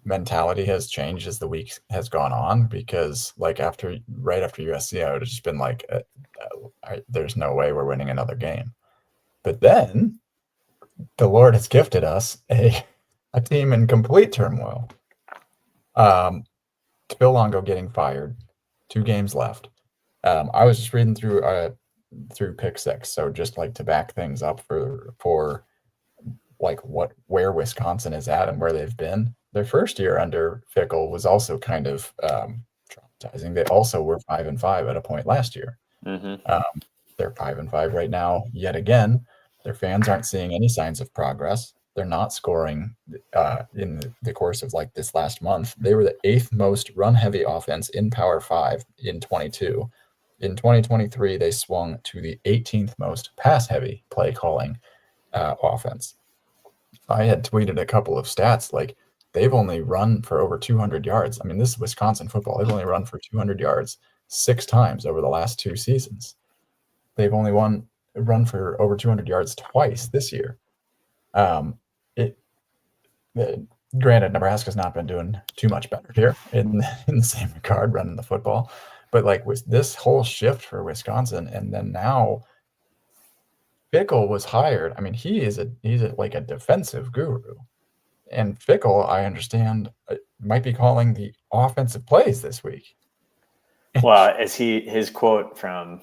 mentality has changed as the week has gone on, because like right after USC, I would have just been like, there's no way we're winning another game. But then the Lord has gifted us a team in complete turmoil. Phil Longo getting fired, 2 games left. I was just reading through Pick Six, so just like to back things up for like where Wisconsin is at and where they've been. Their first year under Fickell was also kind of traumatizing. They also were 5-5 at a point last year. Mm-hmm. They're 5-5 right now. Yet again, their fans aren't seeing any signs of progress. They're not scoring in the course of like this last month. They were the 8th most run-heavy offense in Power 5 in 22. In 2023, they swung to the 18th most pass-heavy play calling offense. I had tweeted a couple of stats, like they've only run for over 200 yards. I mean, this is Wisconsin football. They've only run for 200 yards 6 times over the last 2 seasons. They've only run for over 200 yards twice this year. Granted, Nebraska's not been doing too much better here in the same regard, running the football. But like with this whole shift for Wisconsin, and then now Fickell was hired. I mean, he's like a defensive guru. And Fickell, I understand, might be calling the offensive plays this week. Well, his quote from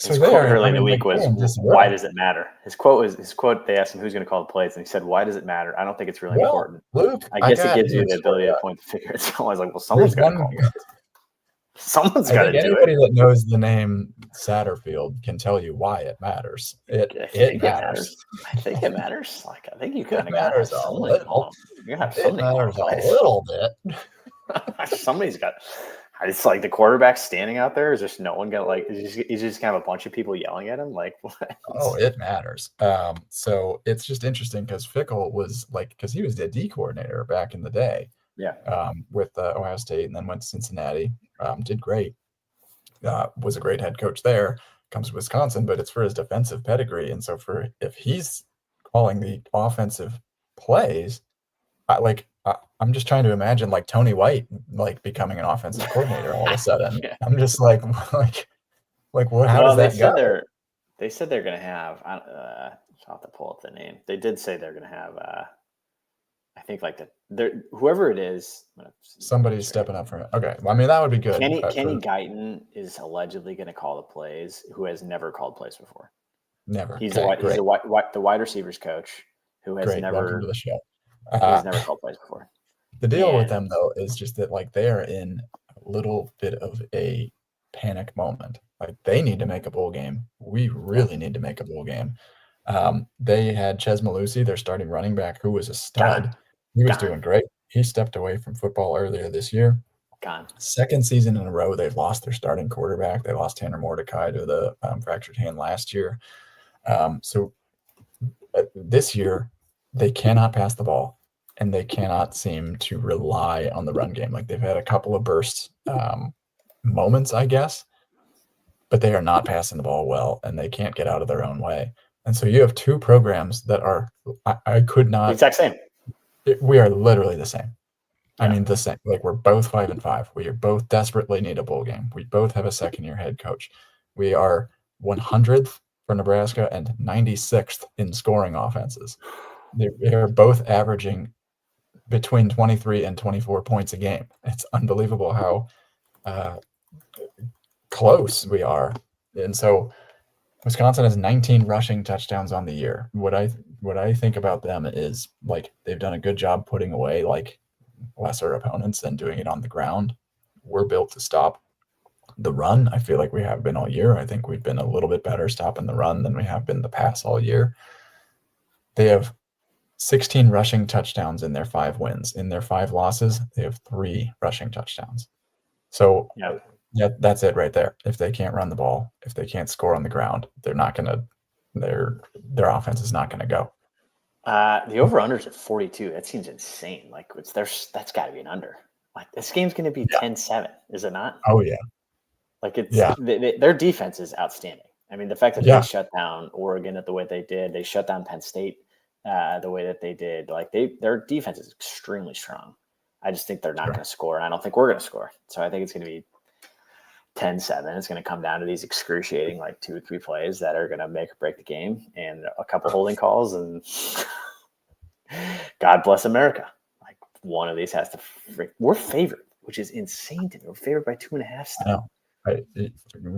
quote early in the week was, "Why does it matter?" His quote. They asked him who's going to call the plays, and he said, "Why does it matter? I don't think it's really important." Luke, I guess it gives you the ability to point the finger. I was like, "Well, someone's got to call plays. Someone's got to do it." Anybody that knows the name Satterfield can tell you why it matters. It matters. I think it matters. Like, I think you kind of matters a little. You have somebody. It matters a little bit. Somebody's got. It's like the quarterback standing out there. Is just no one got like? Is just kind of a bunch of people yelling at him? Like, what? Oh, it matters. So it's just interesting because Fickell was like, because he was the D coordinator back in the day. Yeah. With Ohio State, and then went to Cincinnati. Did great. Was a great head coach there. Comes to Wisconsin, but it's for his defensive pedigree. And so if he's calling the offensive plays, I'm just trying to imagine like Tony White like becoming an offensive coordinator all of a sudden. Yeah. I'm just like what? How does that go? They said they're going to have. I'll have to pull up the name. They did say they're going to have. I think like whoever it is. Somebody's stepping up from it. Okay, well, I mean that would be good. Kenny Guyton is allegedly going to call the plays. Who has never called plays before? Never. He's the wide receivers coach who has never. Welcome to the show. He's never called plays before. The deal with them though is just that like they are in a little bit of a panic moment. Like they need to make a bowl game. We really need to make a bowl game. They had Ches Malusi, their starting running back, who was a stud. He was doing great. He stepped away from football earlier this year. Second season in a row, they've lost their starting quarterback. They lost Tanner Mordecai to the fractured hand last year. So this year, they cannot pass the ball, and they cannot seem to rely on the run game. Like they've had a couple of burst moments, I guess, but they are not passing the ball well, and they can't get out of their own way. And so you have 2 programs that are I could not exact same. We are literally the same. Yeah. I mean, the same. Like we're both 5-5. We are both desperately need a bowl game. We both have a second-year head coach. We are 100th for Nebraska and 96th in scoring offenses. They are both averaging between 23 and 24 points a game. It's unbelievable how close we are. And so Wisconsin has 19 rushing touchdowns on the year. What I think about them is like they've done a good job putting away like lesser opponents and doing it on the ground. We're built to stop the run. I feel like we have been all year. I think we've been a little bit better stopping the run than we have been the pass all year. They have 16 rushing touchdowns in their 5 wins. In their 5 losses, they have 3 rushing touchdowns. So Yeah, that's it right there. If they can't run the ball, if they can't score on the ground, they're not gonna. Their offense is not gonna go. The over-under's at 42. That seems insane. Like that's got to be an under. Like this game's going to be Yeah. 10-7, is it not? Oh yeah. Like it's Yeah. their defense is outstanding. I mean, the fact that they Yeah. shut down Oregon the way they did, they shut down Penn State the way that they did. Like their defense is extremely strong. I just think they're not Sure. going to score, and I don't think we're going to score. So I think it's going to be 10-7. It's going to come down to these excruciating like 2 or 3 plays that are going to make or break the game, and a couple holding calls, and God bless America. Like one of these has to. We're favored, which is insane to me. We're favored by 2.5 still. I know.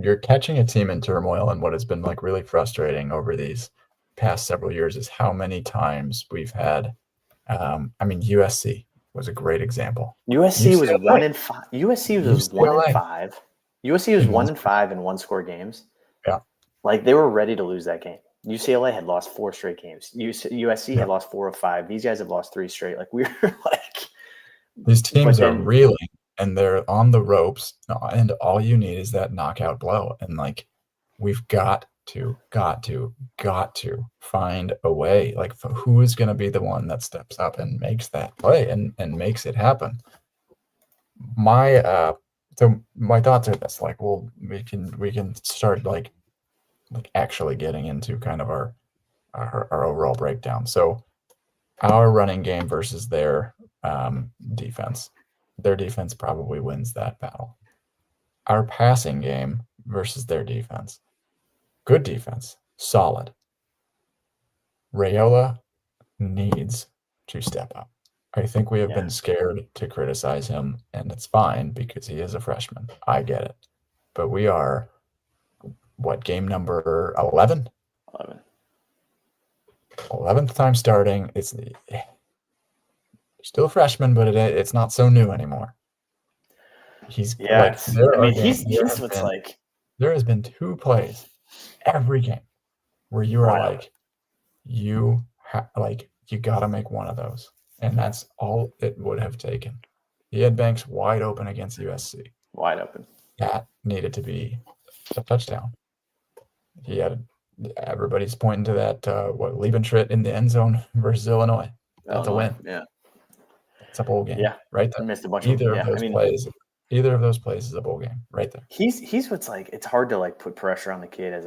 You're catching a team in turmoil, and what has been like really frustrating over these past several years is how many times we've had. I mean, USC was a great example. USC was UCLA. 1-5. USC was UCLA. 1-5. USC was In one 1-5 in one-score games. Yeah. Like they were ready to lose that game. UCLA had lost 4 straight games. USC Yeah. had lost 4 of 5. These guys have lost 3 straight. Like we were like, These teams are reeling and they're on the ropes, and all you need is that knockout blow. And like, we've got to find a way. Like, who is going to be the one that steps up and makes that play and makes it happen? My thoughts are this: like, well, we can start like actually getting into kind of our overall breakdown. So, our running game versus their defense. Their defense probably wins that battle. Our passing game versus their defense. Good defense, solid. Raiola needs to step up. I think we have been scared to criticize him, and it's fine because he is a freshman. I get it. But we are, what, game number 11? 11th time starting. It's still a freshman, but it's not so new anymore. He's there has been 2 plays every game where you are like, you got to make one of those, and that's all it would have taken. He had Banks wide open against USC. Wide open. That needed to be a touchdown. He had everybody's pointing to that Liebentritt in the end zone versus Illinois. That's a win. Yeah. It's a bowl game. Yeah. Right there. Missed a bunch Either of those plays is a bowl game right there. He's what's like, it's hard to like put pressure on the kid as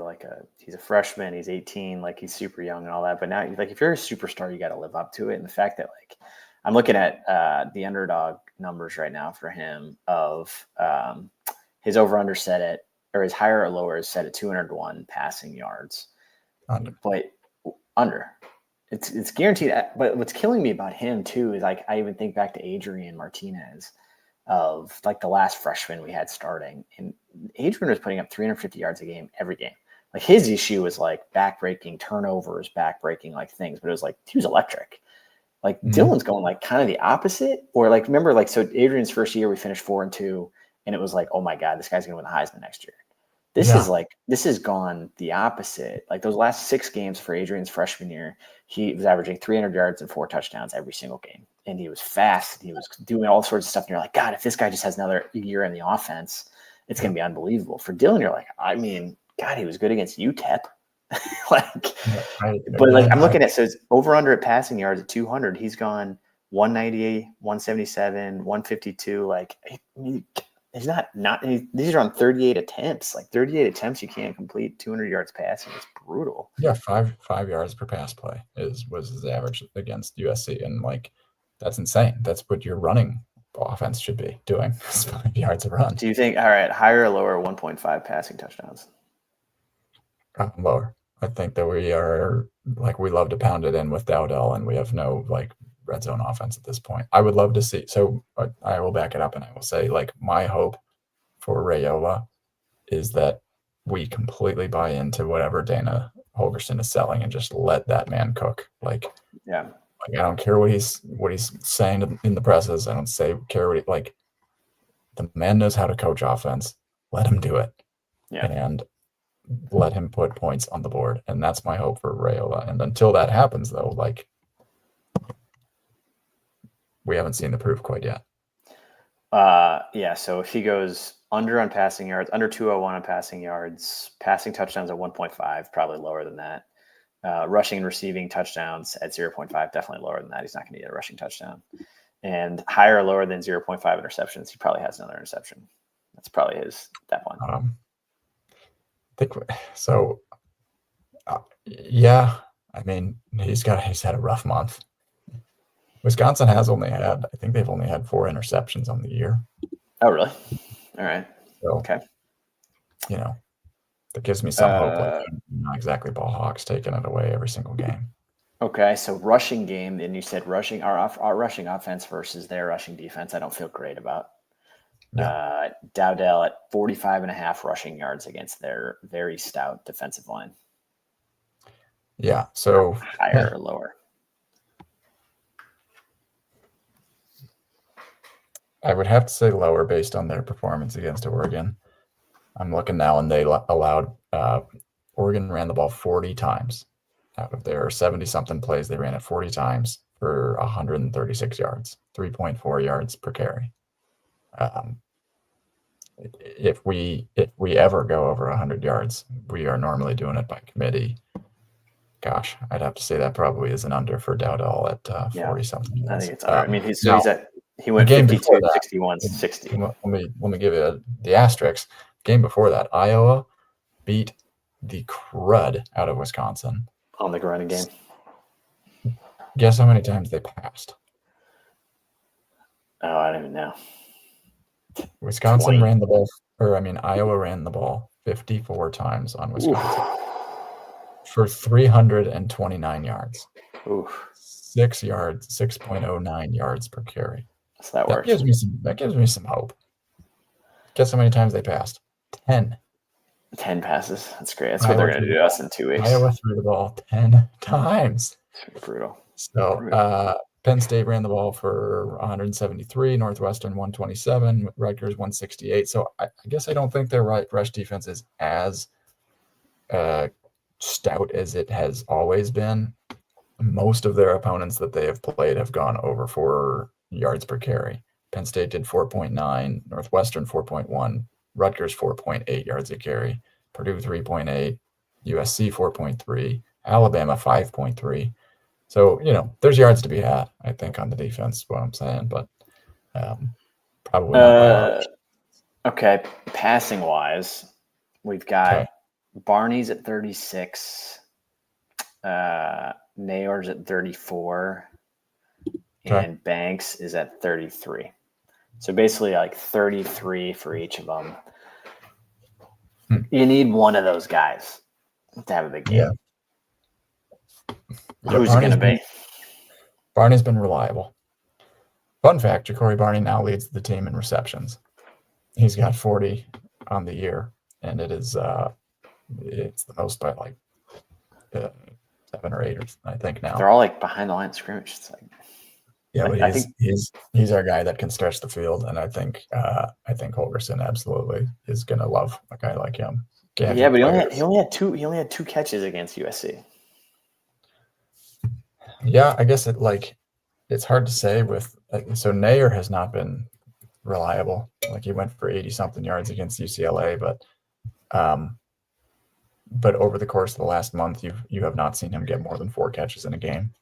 he's a freshman, he's 18, like he's super young and all that. But now, like if you're a superstar, you got to live up to it. And the fact that like I'm looking at the underdog numbers right now for him of his over/under set at, or his higher or lower is set at 201 passing yards. Under. But under. It's guaranteed. But what's killing me about him too is like I even think back to Adrian Martinez of like the last freshman we had starting, and Adrian was putting up 350 yards a game every game. Like his issue was like backbreaking turnovers, backbreaking like things, but it was like he was electric. Like Dylan's going like kind of the opposite, or like remember like so Adrian's first year we finished 4-2, and it was like, oh my God, this guy's gonna win the Heisman next year. This has gone the opposite. Like those last 6 games for Adrian's freshman year, he was averaging 300 yards and 4 touchdowns every single game. And he was fast. And he was doing all sorts of stuff. And you're like, God, if this guy just has another year in the offense, it's going to be unbelievable. For Dylan, you're like, I mean, God, he was good against UTEP. I'm looking at, so it's over under at passing yards at 200. He's gone 198, 177, 152. Like, I mean, he's these are on 38 attempts. Like 38 attempts, you can't complete 200 yards passing. It's brutal. Yeah, 5 yards per pass play was his average against USC, and like that's insane. That's what your running offense should be doing. 5 yards a run. Do you think higher or lower 1.5 passing touchdowns? Lower. I think that we are like we love to pound it in with Dowdell, and we have no like red zone offense at this point. I would love to see. So I will back it up and I will say, like, my hope for Raiola is that we completely buy into whatever Dana Holgerson is selling and just let that man cook. Like I don't care what he's saying in the presses. I don't care what like the man knows how to coach offense. Let him do it. Yeah. And let him put points on the board. And that's my hope for Raiola. And until that happens, though, like, we haven't seen the proof quite yet. Yeah. So if he goes under on passing yards, under 201 on passing yards, passing touchdowns at 1.5, probably lower than that. Rushing and receiving touchdowns at 0.5, definitely lower than that. He's not going to get a rushing touchdown. And higher or lower than 0.5 interceptions, he probably has another interception. That's probably that one. I think so. Yeah, I mean, he's had a rough month. Wisconsin I think they've only had 4 interceptions on the year. Oh, really? All right. So, okay. That gives me some hope. Like, not exactly ball hawks taking it away every single game. Okay, so rushing game, and you said rushing our rushing offense versus their rushing defense. I don't feel great about. Yeah. Dowdell at 45.5 rushing yards against their very stout defensive line. Yeah, so higher or lower? I would have to say lower based on their performance against Oregon. I'm looking now, and they allowed Oregon ran the ball 40 times. Out of their 70-something plays, they ran it 40 times for 136 yards, 3.4 yards per carry. If we ever go over 100 yards, we are normally doing it by committee. Gosh, I'd have to say that probably is an under for Dowdell at 40-something yards. I think it's under. I mean, he went 52, 61, 60. Let me give you the asterisk. Game before that, Iowa beat the crud out of Wisconsin on the running game. Guess how many times they passed? Oh, I don't even know. Wisconsin 20. Iowa ran the ball 54 times on Wisconsin. Oof. For 329 yards. Oof. 6.09 yards per carry. So that works. That gives me some hope. Guess how many times they passed? 10. 10 passes. That's great. That's what they're going to do to us in 2 weeks. Iowa threw the ball 10 times. It's brutal. So Penn State ran the ball for 173, Northwestern 127, Rutgers 168. So I guess I don't think their rush defense is as stout as it has always been. Most of their opponents that they have played have gone over 4 yards per carry. Penn State did 4.9, Northwestern 4.1, Rutgers 4.8 yards a carry, Purdue 3.8, USC 4.3, Alabama 5.3. So, there's yards to be had, I think, on the defense, what I'm saying, but probably not by a lot. Okay, passing-wise, we've got Barney's at 36, Nayor's at 34, and Banks is at 33. So basically like 33 for each of them. You need one of those guys to have a big game. Yeah. Who's it going to be? Barney's been reliable. Fun fact, Ja'Cory Barney now leads the team in receptions. He's got 40 on the year, and it's the most by like 7 or 8, I think now. They're all like behind the line of scrimmage. It's like, yeah, but he's our guy that can stretch the field, and I think Holgerson absolutely is going to love a guy like him. Yeah, but he only had 2 catches against USC. Yeah, I guess it's hard to say so Nayer has not been reliable. Like he went for 80-something yards against UCLA, but over the course of the last month, you have not seen him get more than 4 catches in a game.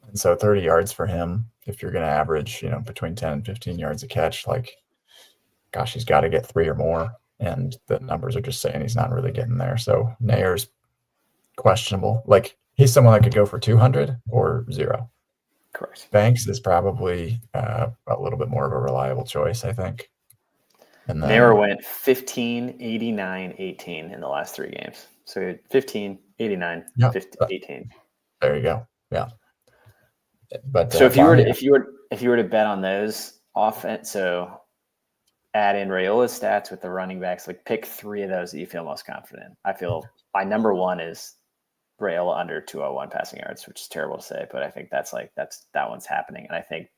And so 30 yards for him, if you're going to average, between 10 and 15 yards a catch, gosh, he's got to get 3 or more. And the numbers are just saying he's not really getting there. So Nayer's questionable. He's someone that could go for 200 or 0. Correct. Banks is probably a little bit more of a reliable choice, I think. And then Nayer went 15, 89, 18 in the last 3 games. So he had 15, 89, 18. There you go. Yeah. But so if you were to bet on those offense, so add in Rayola's stats with the running backs, pick 3 of those that you feel most confident. I feel my number 1 is Rayola under 201 passing yards, which is terrible to say, but I think that one's happening. And I think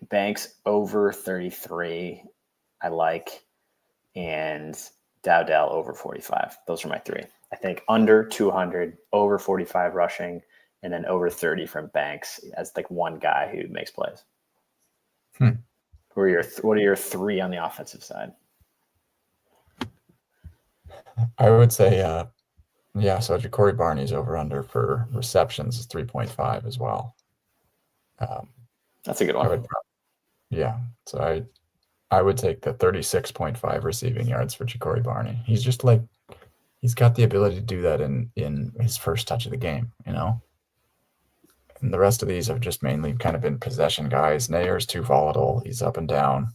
Banks over 33, I like, and Dowdell over 45. Those are my 3. I think under 200, over 45 rushing, and then over 30 from Banks as one guy who makes plays. What are your three on the offensive side? I would say, so Ja'Cory Barney's over under for receptions is 3.5 as well. That's a good one. So I would take the 36.5 receiving yards for Ja'Cory Barney. He's just like, he's got the ability to do that in his first touch of the game, you know? And the rest of these have just mainly kind of been possession guys. Nayer's too volatile. He's up and down.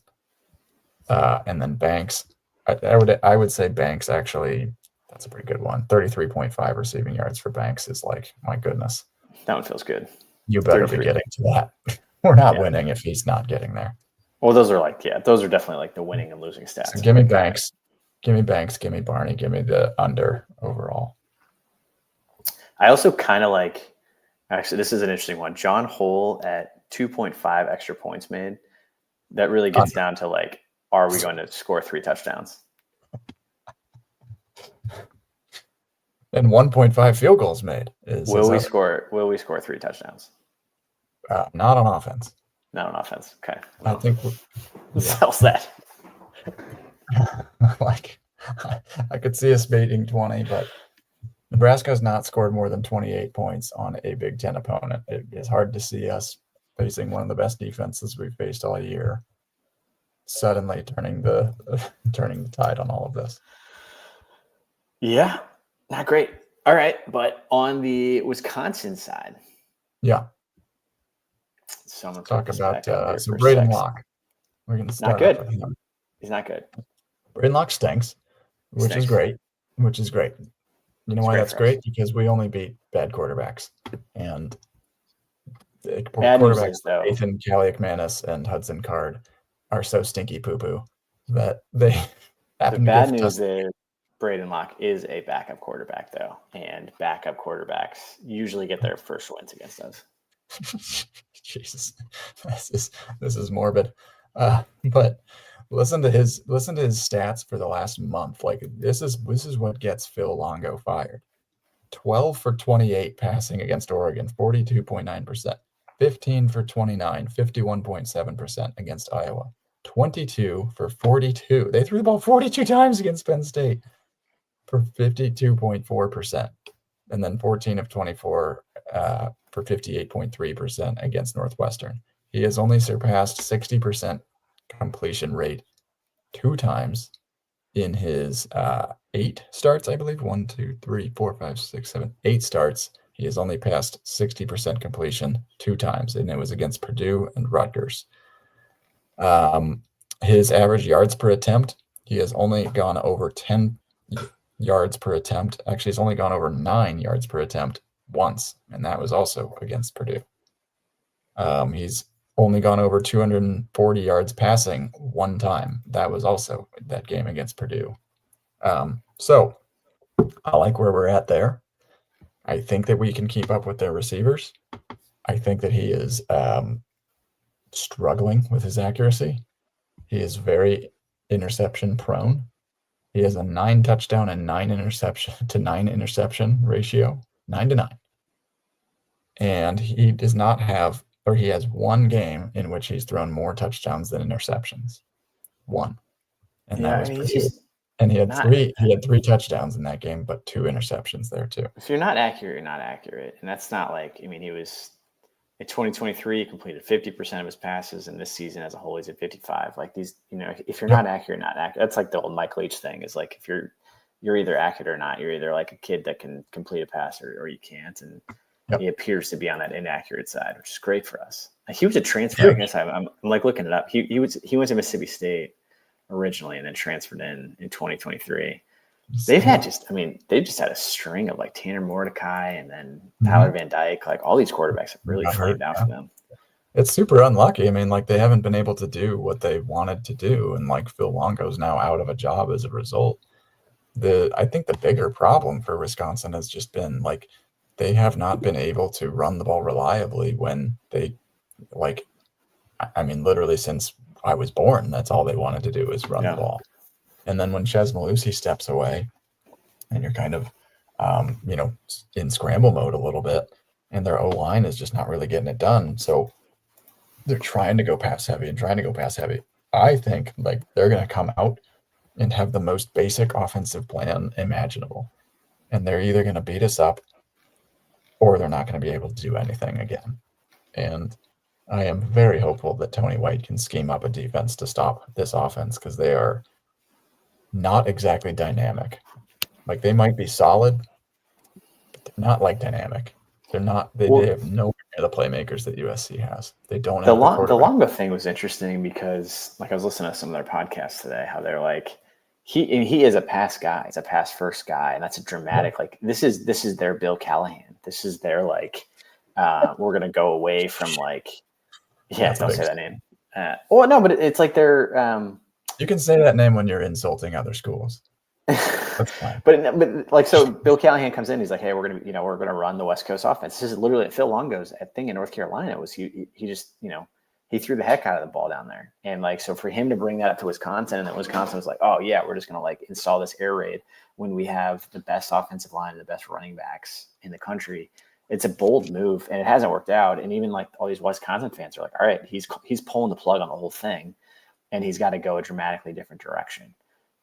And then Banks, I would say Banks actually, that's a pretty good one. 33.5 receiving yards for Banks is like, my goodness. That one feels good. You better be getting to that. We're not winning if he's not getting there. Well, those are definitely like the winning and losing stats. So give me Banks. Give me Banks. Give me Barney. Give me the under overall. I also kind of like, actually, this is an interesting one. John Hole at 2.5 extra points made. That really gets down to like, are we going to score 3 touchdowns? And 1.5 field goals made. Will we score 3 touchdowns? Not on offense. Not on offense. Okay. Well, I think sells that. Like, I could see us beating 20, but Nebraska's not scored more than 28 points on a Big Ten opponent. It is hard to see us facing one of the best defenses we've faced all year suddenly turning the tide on all of this. Yeah, not great. All right, but on the Wisconsin side, someone talk about so Braden Locke. We're going to start. Not good. He's not good. Braden Locke stinks, which is great. You know why that's great? Because we only beat bad quarterbacks, and the quarterbacks Nathan Kaliakmanis and Hudson Card are so stinky poo-poo that they. The bad news is Braden Locke is a backup quarterback, though, and backup quarterbacks usually get their first wins against us. Jesus, this is morbid. But listen to his stats for the last month. Like this is what gets Phil Longo fired. 12 for 28 passing against Oregon, 42.9%. 15 for 29, 51.7% against Iowa. 22 for 42. They threw the ball 42 times against Penn State for 52.4%. And then 14 of 24 for 58.3% against Northwestern. He has only surpassed 60% completion rate 2 times in his 8 starts, I believe. 1, 2, 3, 4, 5, 6, 7, 8 starts. He has only passed 60% completion 2 times, and it was against Purdue and Rutgers. His average yards per attempt, he has only gone over 10 yards per attempt. Actually, he's only gone over 9 yards per attempt once, and that was also against Purdue. He's only gone over 240 yards passing 1 time. That was also that game against Purdue. So I like where we're at there. I think that we can keep up with their receivers. I think that he is struggling with his accuracy. He is very interception prone. He has a 9 touchdown and 9 interception ratio, 9-9. And he does not have, or he has 1 game in which he's thrown more touchdowns than interceptions. 1. And that was Purdue. And he had 3 touchdowns in that game, but 2 interceptions there too. If you're not accurate, you're not accurate. And that's not like, I mean, he was in 2023, he completed 50% of his passes, and this season as a whole, he's at 55. Like these, you know, if you're not accurate, not accurate. That's like the old Mike Leach thing is like, if you're either accurate or not, you're either like a kid that can complete a pass or you can't. And he appears to be on that inaccurate side, which is great for us. He was a transfer. I guess I'm like looking it up. He went to Mississippi State originally and then transferred in 2023. They've just had a string of like Tanner Mordecai and then Tyler Van Dyke. Like all these quarterbacks have really flamed out for them. It's super unlucky. I mean, like they haven't been able to do what they wanted to do. And like Phil Longo's now out of a job as a result. I think the bigger problem for Wisconsin has just been like they have not been able to run the ball reliably when they literally since I was born, that's all they wanted to do is run the ball. And then when Chez Malusi steps away and you're kind of, in scramble mode a little bit and their O-line is just not really getting it done. So they're trying to go pass heavy and trying to go pass heavy. I think like they're going to come out and have the most basic offensive plan imaginable. And they're either going to beat us up or they're not going to be able to do anything again. And I am very hopeful that Tony White can scheme up a defense to stop this offense because they are not exactly dynamic. Like they might be solid, but they're not like dynamic. They're not. They have nowhere near the playmakers that USC has. They don't have the quarterback. The Longo thing was interesting because, like, I was listening to some of their podcasts today. How they're like, he is a pass guy. He's a pass first guy, and that's a dramatic. Like this is their Bill Callahan. This is their like. We're gonna go away from like. Yeah, don't say that name. Well, no, but it's like they're. You can say that name when you're insulting other schools. That's fine. but like, so Bill Callahan comes in. He's like, hey, we're gonna run the West Coast offense. This is literally Phil Longo's thing in North Carolina. Was he just he threw the heck out of the ball down there, and like so for him to bring that up to Wisconsin, and then Wisconsin was like, oh yeah, we're just gonna like install this air raid when we have the best offensive line and the best running backs in the country. It's a bold move, and it hasn't worked out. And even like all these Wisconsin fans are like, all right, he's pulling the plug on the whole thing, and he's got to go a dramatically different direction.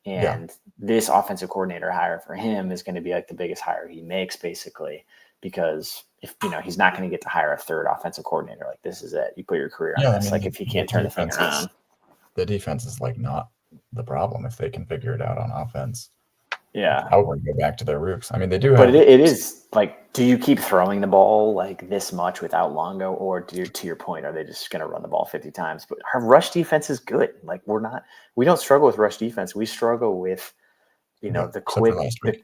And this offensive coordinator hire for him is going to be like the biggest hire he makes, basically, because if he's not going to get to hire a third offensive coordinator, like this is it. You put your career on this. Like if he can't turn the thing around, the defense is like not the problem if they can figure it out on offense. Yeah, I would go back to their roots. I mean, they do, but it is like, do you keep throwing the ball like this much without Longo, or to your point, are they just going to run the ball 50 times? But our rush defense is good. Like we don't struggle with rush defense. We struggle with, the quick.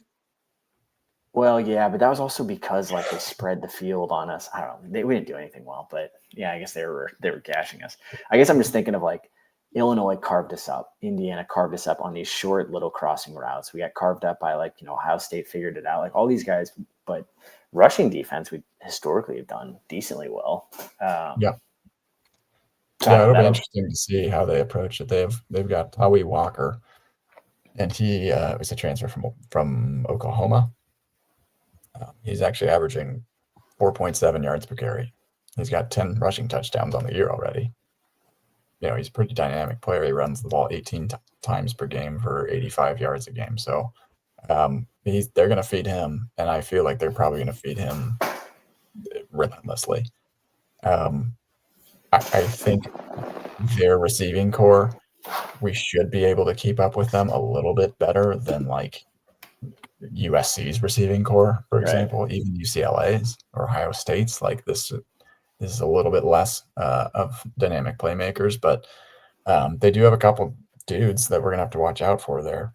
Well, yeah, but that was also because like they spread the field on us. I don't know. We didn't do anything well, but yeah, I guess they were gashing us. I guess I'm just thinking of like. Illinois carved us up. Indiana carved us up on these short little crossing routes. We got carved up by like, Ohio State figured it out. Like all these guys, but rushing defense, we historically have done decently well. So it'll be interesting to see how they approach it. They've got Howie Walker, and he is a transfer from Oklahoma. He's actually averaging 4.7 yards per carry. He's got 10 rushing touchdowns on the year already. He's a pretty dynamic player. He runs the ball 18 times per game for 85 yards a game. So they're going to feed him, and I feel like they're probably going to feed him relentlessly. I think their receiving core, we should be able to keep up with them a little bit better than like USC's receiving core, for example, even UCLA's or Ohio State's. Like this is a little bit less of dynamic playmakers, but they do have a couple dudes that we're going to have to watch out for there.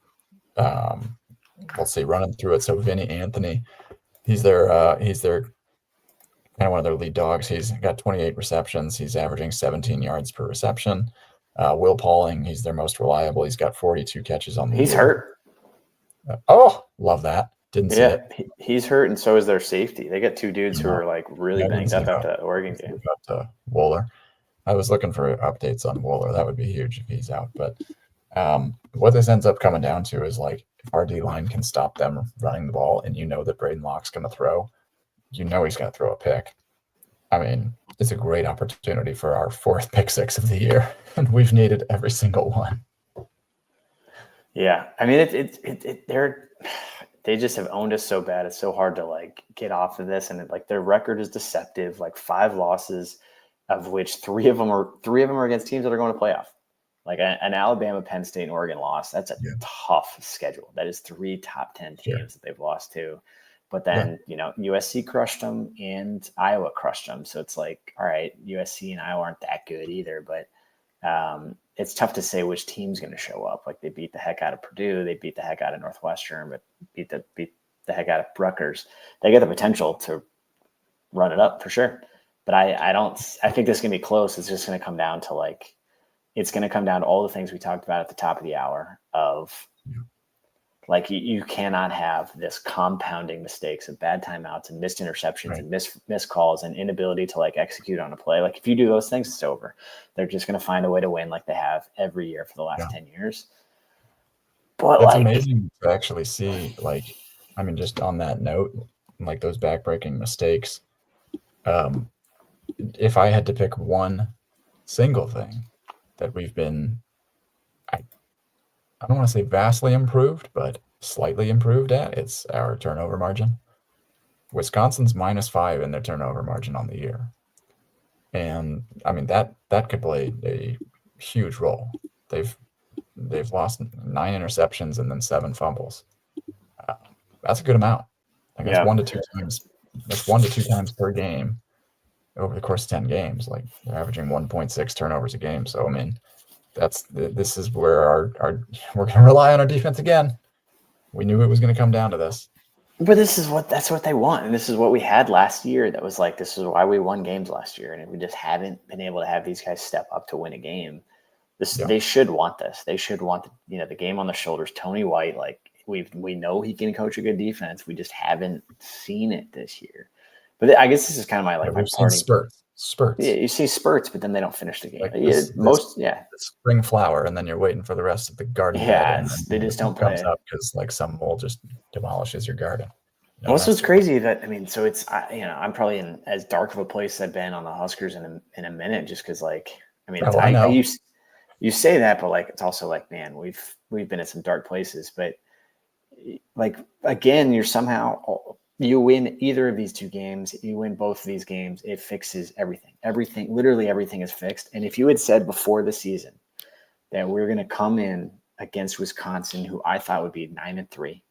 Let's see, running through it. So Vinny Anthony, he's their kind of one of their lead dogs. He's got 28 receptions. He's averaging 17 yards per reception. Will Pauling, he's their most reliable. He's got 42 catches on the year. He's hurt. Love that. Didn't see it. He's hurt, and so is their safety. They got two dudes who are like really banged up after that Oregon game. Wooler. I was looking for updates on Wooler. That would be huge if he's out. But what this ends up coming down to is like if our D line can stop them running the ball, and that Braden Locke's going to throw, he's going to throw a pick. I mean, it's a great opportunity for our fourth pick six of the year, and we've needed every single one. Yeah, I mean, they just have owned us so bad. It's so hard to like get off of this. And like their record is deceptive, like 5 losses, of which three of them are against teams that are going to playoff. Like an Alabama, Penn State, and Oregon loss. That's a tough schedule. That is 3 top 10 teams that they've lost to. But then, USC crushed them and Iowa crushed them. So it's like, all right, USC and Iowa aren't that good either, but it's tough to say which team's going to show up. Like they beat the heck out of Purdue, they beat the heck out of Northwestern, but beat the heck out of Rutgers. They get the potential to run it up for sure. But I think this is going to be close. It's just going to come down to all the things we talked about at the top of the hour of like you cannot have this compounding mistakes of bad timeouts and missed interceptions and missed calls and inability to like execute on a play. Like if you do those things, it's over. They're just going to find a way to win like they have every year for the last 10 years. But it's amazing to actually see, like, I mean, just on that note, like those backbreaking mistakes. If I had to pick one single thing that we've been, I don't want to say vastly improved, but slightly improved at, it's our turnover margin. Wisconsin's -5 in their turnover margin on the year. And I mean, that could play a huge role. They've lost 9 interceptions and then 7 fumbles. That's a good amount. Like that's 1 to 2 times. That's 1 to 2 times per game over the course of 10 games. Like they're averaging 1.6 turnovers a game. So I mean, this is where our we're going to rely on our defense again. We knew it was going to come down to this. But that's what they want, and this is what we had last year. That was like, this is why we won games last year, and we just haven't been able to have these guys step up to win a game. They should want this. They should want the game on their shoulders. Tony White, like we know he can coach a good defense. We just haven't seen it this year. But I guess this is kind of my my parting spurts. Yeah, you see spurts, but then they don't finish the game. Like the spring flower, and then you're waiting for the rest of the garden. Yeah, they just don't play. Comes up because like some mole just demolishes your garden. Well, this was crazy. That so it's I'm probably in as dark of a place I've been on the Huskers in a minute, just because you say that, but like it's also like, man, we've been in some dark places, but like again, you win either of these 2 games, you win both of these games, it fixes everything. Literally everything is fixed. And if you had said before the season that we're going to come in against Wisconsin, who I thought would be 9-3,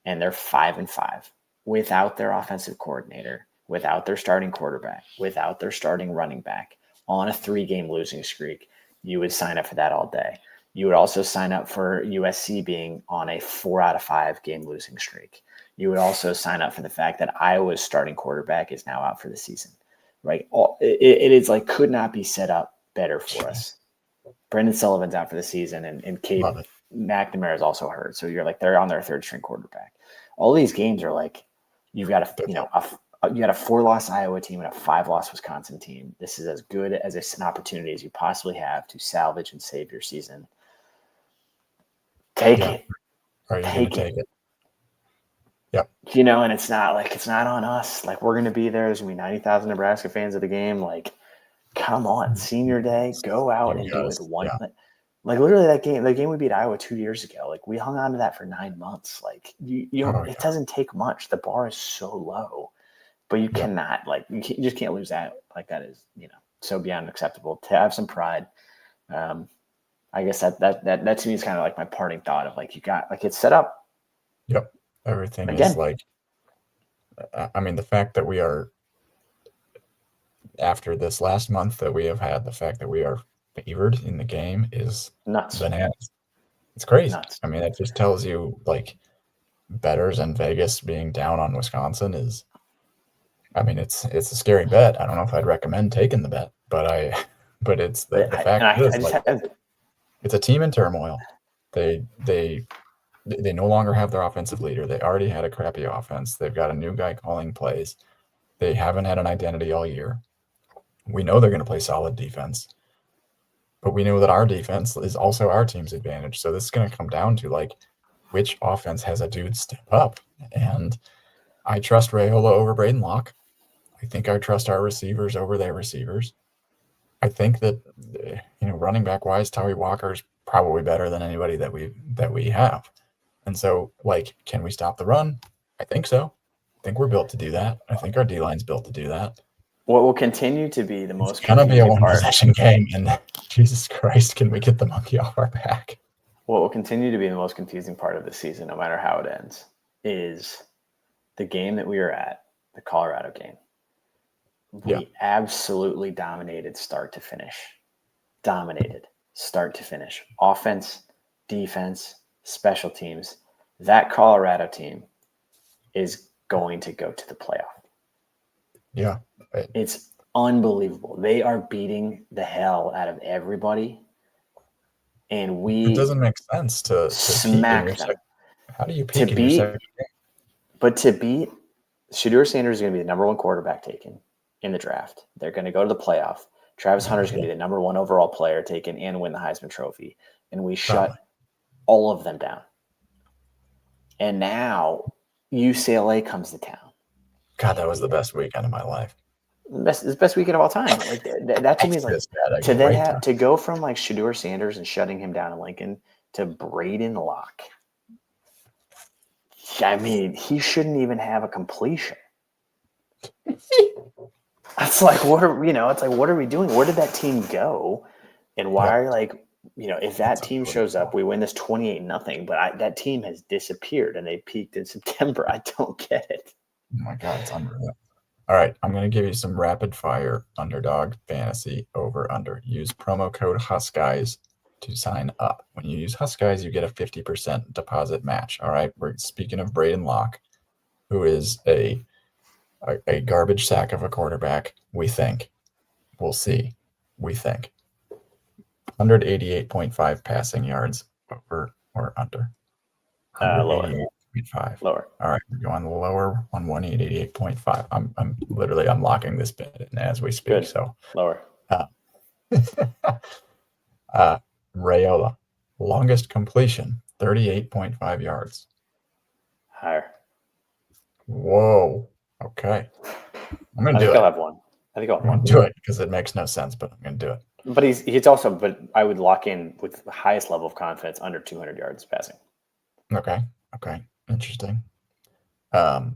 and they're 5-5, without their offensive coordinator, without their starting quarterback, without their starting running back, on a 3-game losing streak, you would sign up for that all day. You would also sign up for USC being on a 4 out of 5 game losing streak. You would also sign up for the fact that Iowa's starting quarterback is now out for the season, right? It is like, could not be set up better for us. Brendan Sullivan's out for the season, and Cade McNamara is also hurt. So you're like, they're on their 3rd string quarterback. All these games are like, you've got you got a 4-loss Iowa team and a 5-loss Wisconsin team. This is as good as an opportunity as you possibly have to salvage and save your season. Take it. Are you going to take it? Yep. And it's not on us. Like, we're going to be there. There's going to be 90,000 Nebraska fans at the game. Like, come on, senior day, go out and do it one. Yeah. Like literally the game we beat Iowa 2 years ago. Like, we hung on to that for 9 months. Like it doesn't take much. The bar is so low, but you cannot you just can't lose that. Like, that is, so beyond acceptable. To have some pride. I guess that to me is kind of like my parting thought of like, you got like, it's set up. Yep. Everything is like, I mean, the fact that we are, after this last month that we have had, the fact that we are favored in the game is nuts. Bananas. It's crazy. Nuts. I mean, that just tells you like bettors and Vegas being down on Wisconsin is, I mean, it's a scary bet. I don't know if I'd recommend taking the bet, but it's the fact is it's a team in turmoil. They no longer have their offensive leader. They already had a crappy offense. They've got a new guy calling plays. They haven't had an identity all year. We know they're going to play solid defense, but we know that our defense is also our team's advantage. So this is going to come down to like, which offense has a dude step up? And I trust Raiola over Braden Locke. I think I trust our receivers over their receivers. I think that, running back wise, Tari Walker is probably better than anybody that we have. And so, like, can we stop the run? I think so. I think we're built to do that. I think our D-line's built to do that. What will continue to be the most it's gonna be a one-possession game, and Jesus Christ, can we get the monkey off our back? What will continue to be the most confusing part of the season, no matter how it ends, is the game that we were at, the Colorado game. We absolutely dominated start to finish. Dominated start to finish. Offense, defense, special teams. That Colorado team is going to go to the playoff. Yeah. It's unbelievable. They are beating the hell out of everybody. And it doesn't make sense to smack them. How do you peak in your second game? But to beat, Shedeur Sanders is going to be the number 1 quarterback taken in the draft. They're going to go to the playoff. Travis Hunter is going to be the number 1 overall player taken and win the Heisman Trophy. And we shut all of them down. And now UCLA comes to town. God, that was the best weekend of my life. best weekend of all time. Like that to me is like to go from like Shedeur Sanders and shutting him down in Lincoln to Braden Locke. I mean, he shouldn't even have a completion. It's like, what are we doing? Where did that team go? And why are if that team shows up, we win this 28-0, but that team has disappeared and they peaked in September. I don't get it. Oh my God, it's unreal. All right, I'm going to give you some rapid fire underdog fantasy over under. Use promo code HUSKGUYS to sign up. When you use HUSKGUYS, you get a 50% deposit match. All right, we're speaking of Braden Locke, who is a garbage sack of a quarterback, we think. We'll see. We think. 188.5 passing yards over or under. Lower. 188.5. Lower. All right, we're going lower on 188.5. I'm literally unlocking this bit as we speak. Good. So lower. Rayola, longest completion, 38.5 yards. Higher. Whoa. Okay. I'm going to do it. I'll have one. I think I'll have one. Do it because it makes no sense, but I'm going to do it. But he's also, but I would lock in with the highest level of confidence under 200 yards passing. Okay. Interesting. We're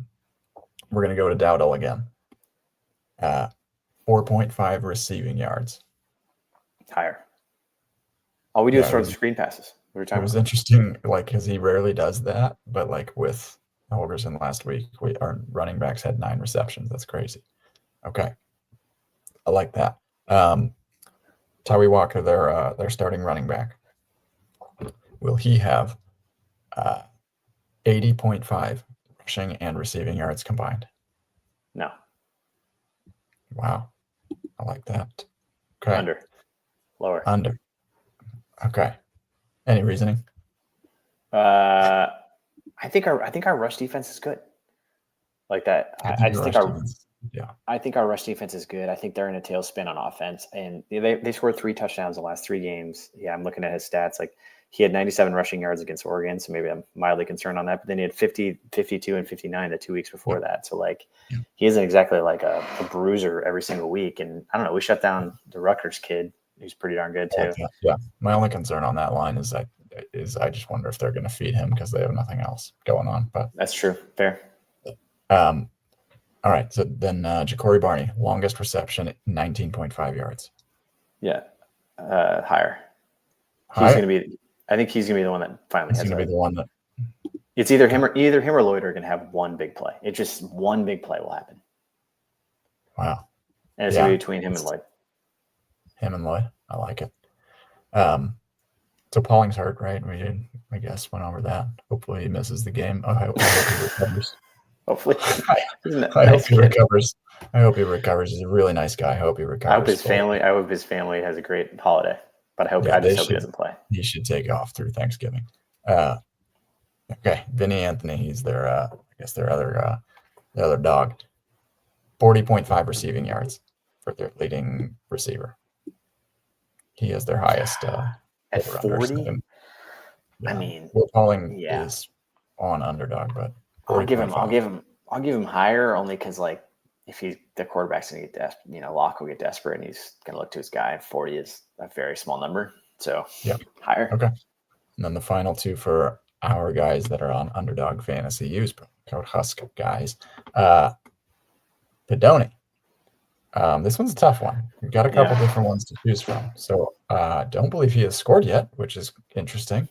going to go to Dowdle again. 4.5 receiving yards. Higher. All we do is throw the screen passes. It was interesting, because he rarely does that, but with Holgerson last week, our running backs had 9 receptions. That's crazy. Okay. I like that. Tyree Walker, their starting running back. Will he have 80.5 rushing and receiving yards combined? No. Wow. I like that. Okay. Under. Lower. Under. Okay. Any reasoning? I think our rush defense is good. Like that. I just think I think our rush defense is good. I think they're in a tailspin on offense, and they scored 3 touchdowns the last 3 games. Yeah, I'm looking at his stats. Like he had 97 rushing yards against Oregon, so maybe I'm mildly concerned on that. But then he had 50, 52, and 59 the 2 weeks before that. So he isn't exactly like a bruiser every single week. And I don't know. We shut down the Rutgers kid, who's pretty darn good too. Yeah. My only concern on that line is I just wonder if they're going to feed him because they have nothing else going on. But that's true. Fair. All right. So then Ja'Cory Barney, longest reception, 19.5 yards. Yeah. Higher. He's going to be. I think he's going to be the one that finally has. He's going to be the one that. It's either him or Lloyd are going to have one big play. It's just one big play will happen. Wow. And it's going to be between him and Lloyd. Him and Lloyd. I like it. So Pauling's hurt, right? We, I guess, went over that. Hopefully he misses the game. I hope he recovers. Hopefully. I hope he recovers. I hope he recovers. He's a really nice guy. I hope he recovers. I hope his family has a great holiday. But I just hope he doesn't play. He should take off through Thanksgiving. Okay. Vinny Anthony, he's their other dog. 40.5 receiving yards for their leading receiver. He is their highest at 40. Yeah. I mean, Will Pauling is on underdog, but I'll give him higher only because if the quarterback's gonna get desperate, Locke will get desperate and he's gonna look to his guy. 40 is a very small number, so higher. Okay. And then the final 2 for our guys that are on underdog fantasy, use code Husk guys. Pedoni. This one's a tough one. We've got a couple different ones to choose from. So don't believe he has scored yet, which is interesting.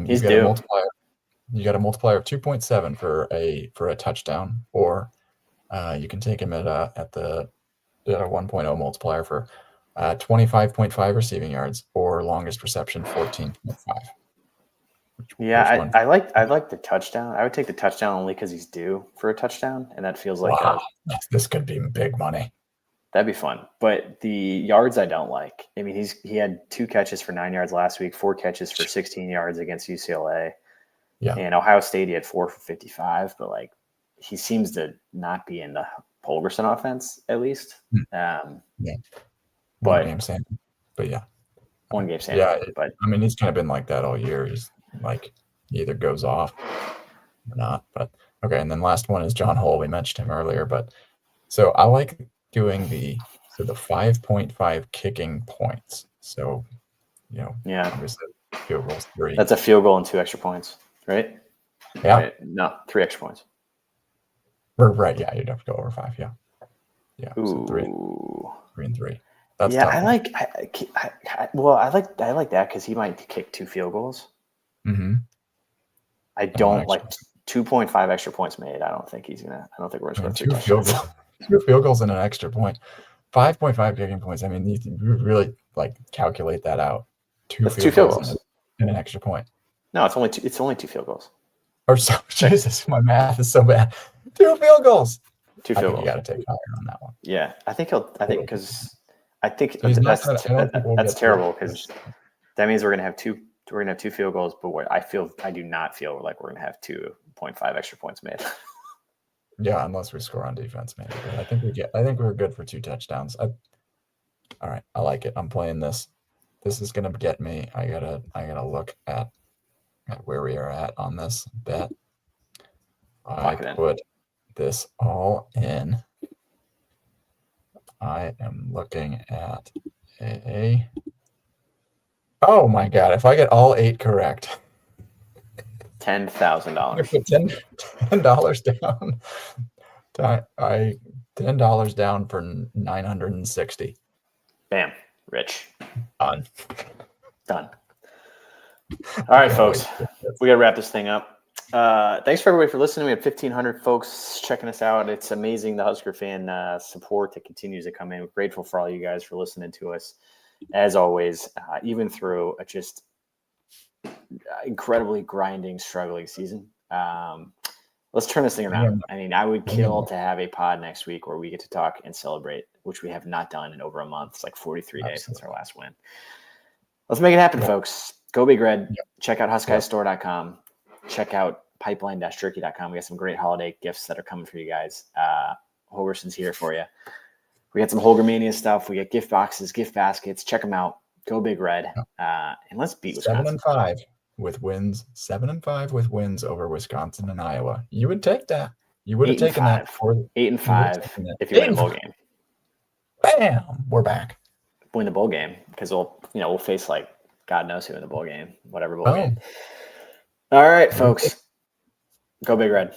He's due. You got a multiplier of 2.7 for a touchdown, or you can take him at a 1.0 multiplier for 25.5 receiving yards, or longest reception 14.5. Yeah, I like the touchdown. I would take the touchdown only because he's due for a touchdown, and that feels like this could be big money. That'd be fun. But the yards I don't like. I mean, he had 2 catches for 9 yards last week, 4 catches for 16 yards against UCLA. Yeah. And Ohio State, he had 4 for 55, but he seems to not be in the Holgerson offense at least. One game sample. But yeah. One game sample. Yeah, but I mean, he's kind of been like that all year. He's he either goes off or not. But okay, and then last one is John Hull. We mentioned him earlier, but So I like doing the 5.5 kicking points. So, Yeah, obviously field goals 3. that's a field goal and 2 extra points, right? Yeah. Wait, no, 3 extra points. Right. Yeah, you'd have to go over 5. Yeah. Yeah. Ooh. So 3 and 3. That's yeah, tough. I like that because he might kick 2 field goals. Mm-hmm. I don't like 2.5 extra points made. I don't think we're gonna score 3 touchdowns. 2 field goals and an extra point. 5.5 kicking points. I mean, you really like calculate that out. 2 That's field 2 field goals goals. and an extra point. No, it's only 2 field goals. Or so, Jesus, my math is so bad. 2 field goals. 2 field goals. You got to take higher on that one. Yeah, I think because that's terrible because that means we're gonna have 2 field goals, but I do not feel like we're gonna have 2.5 extra points made. Yeah, unless we score on defense, maybe. But I think we're good for 2 touchdowns. All right, I like it. I'm playing this. This is gonna get me. I gotta look at where we are at on this bet. I put this all in. I am looking at oh my god, if I get all 8 correct. $10,000. $10 down. $10 down for 960. Bam, rich. Done. All right, folks, we gotta wrap this thing up. Thanks for everybody for listening. We had 1,500 folks checking us out. It's amazing the Husker fan support that continues to come in. We're grateful for all you guys for listening to us, as always, even through a just incredibly grinding, struggling season. Let's turn this thing around. I mean, I would kill to have a pod next week where we get to talk and celebrate, which we have not done in over a month. It's like 43 days since our last win. Let's make it happen, folks. Go Big Red. Check out HuskersStore.com. Check out pipeline-turkey.com. We got some great holiday gifts that are coming for you guys. Holgerson's here for you. We got some Holgermania stuff. We got gift boxes, gift baskets. Check them out. Go Big Red. And let's beat Wisconsin. 7-5 with wins. 7-5 with wins over Wisconsin and Iowa. You would take that. You would have taken that. 8-5 if you win a bowl game. Bam! We're back. Win the bowl game because we'll face like God knows who in the bowl game, whatever bowl game. All right, folks. Go Big Red.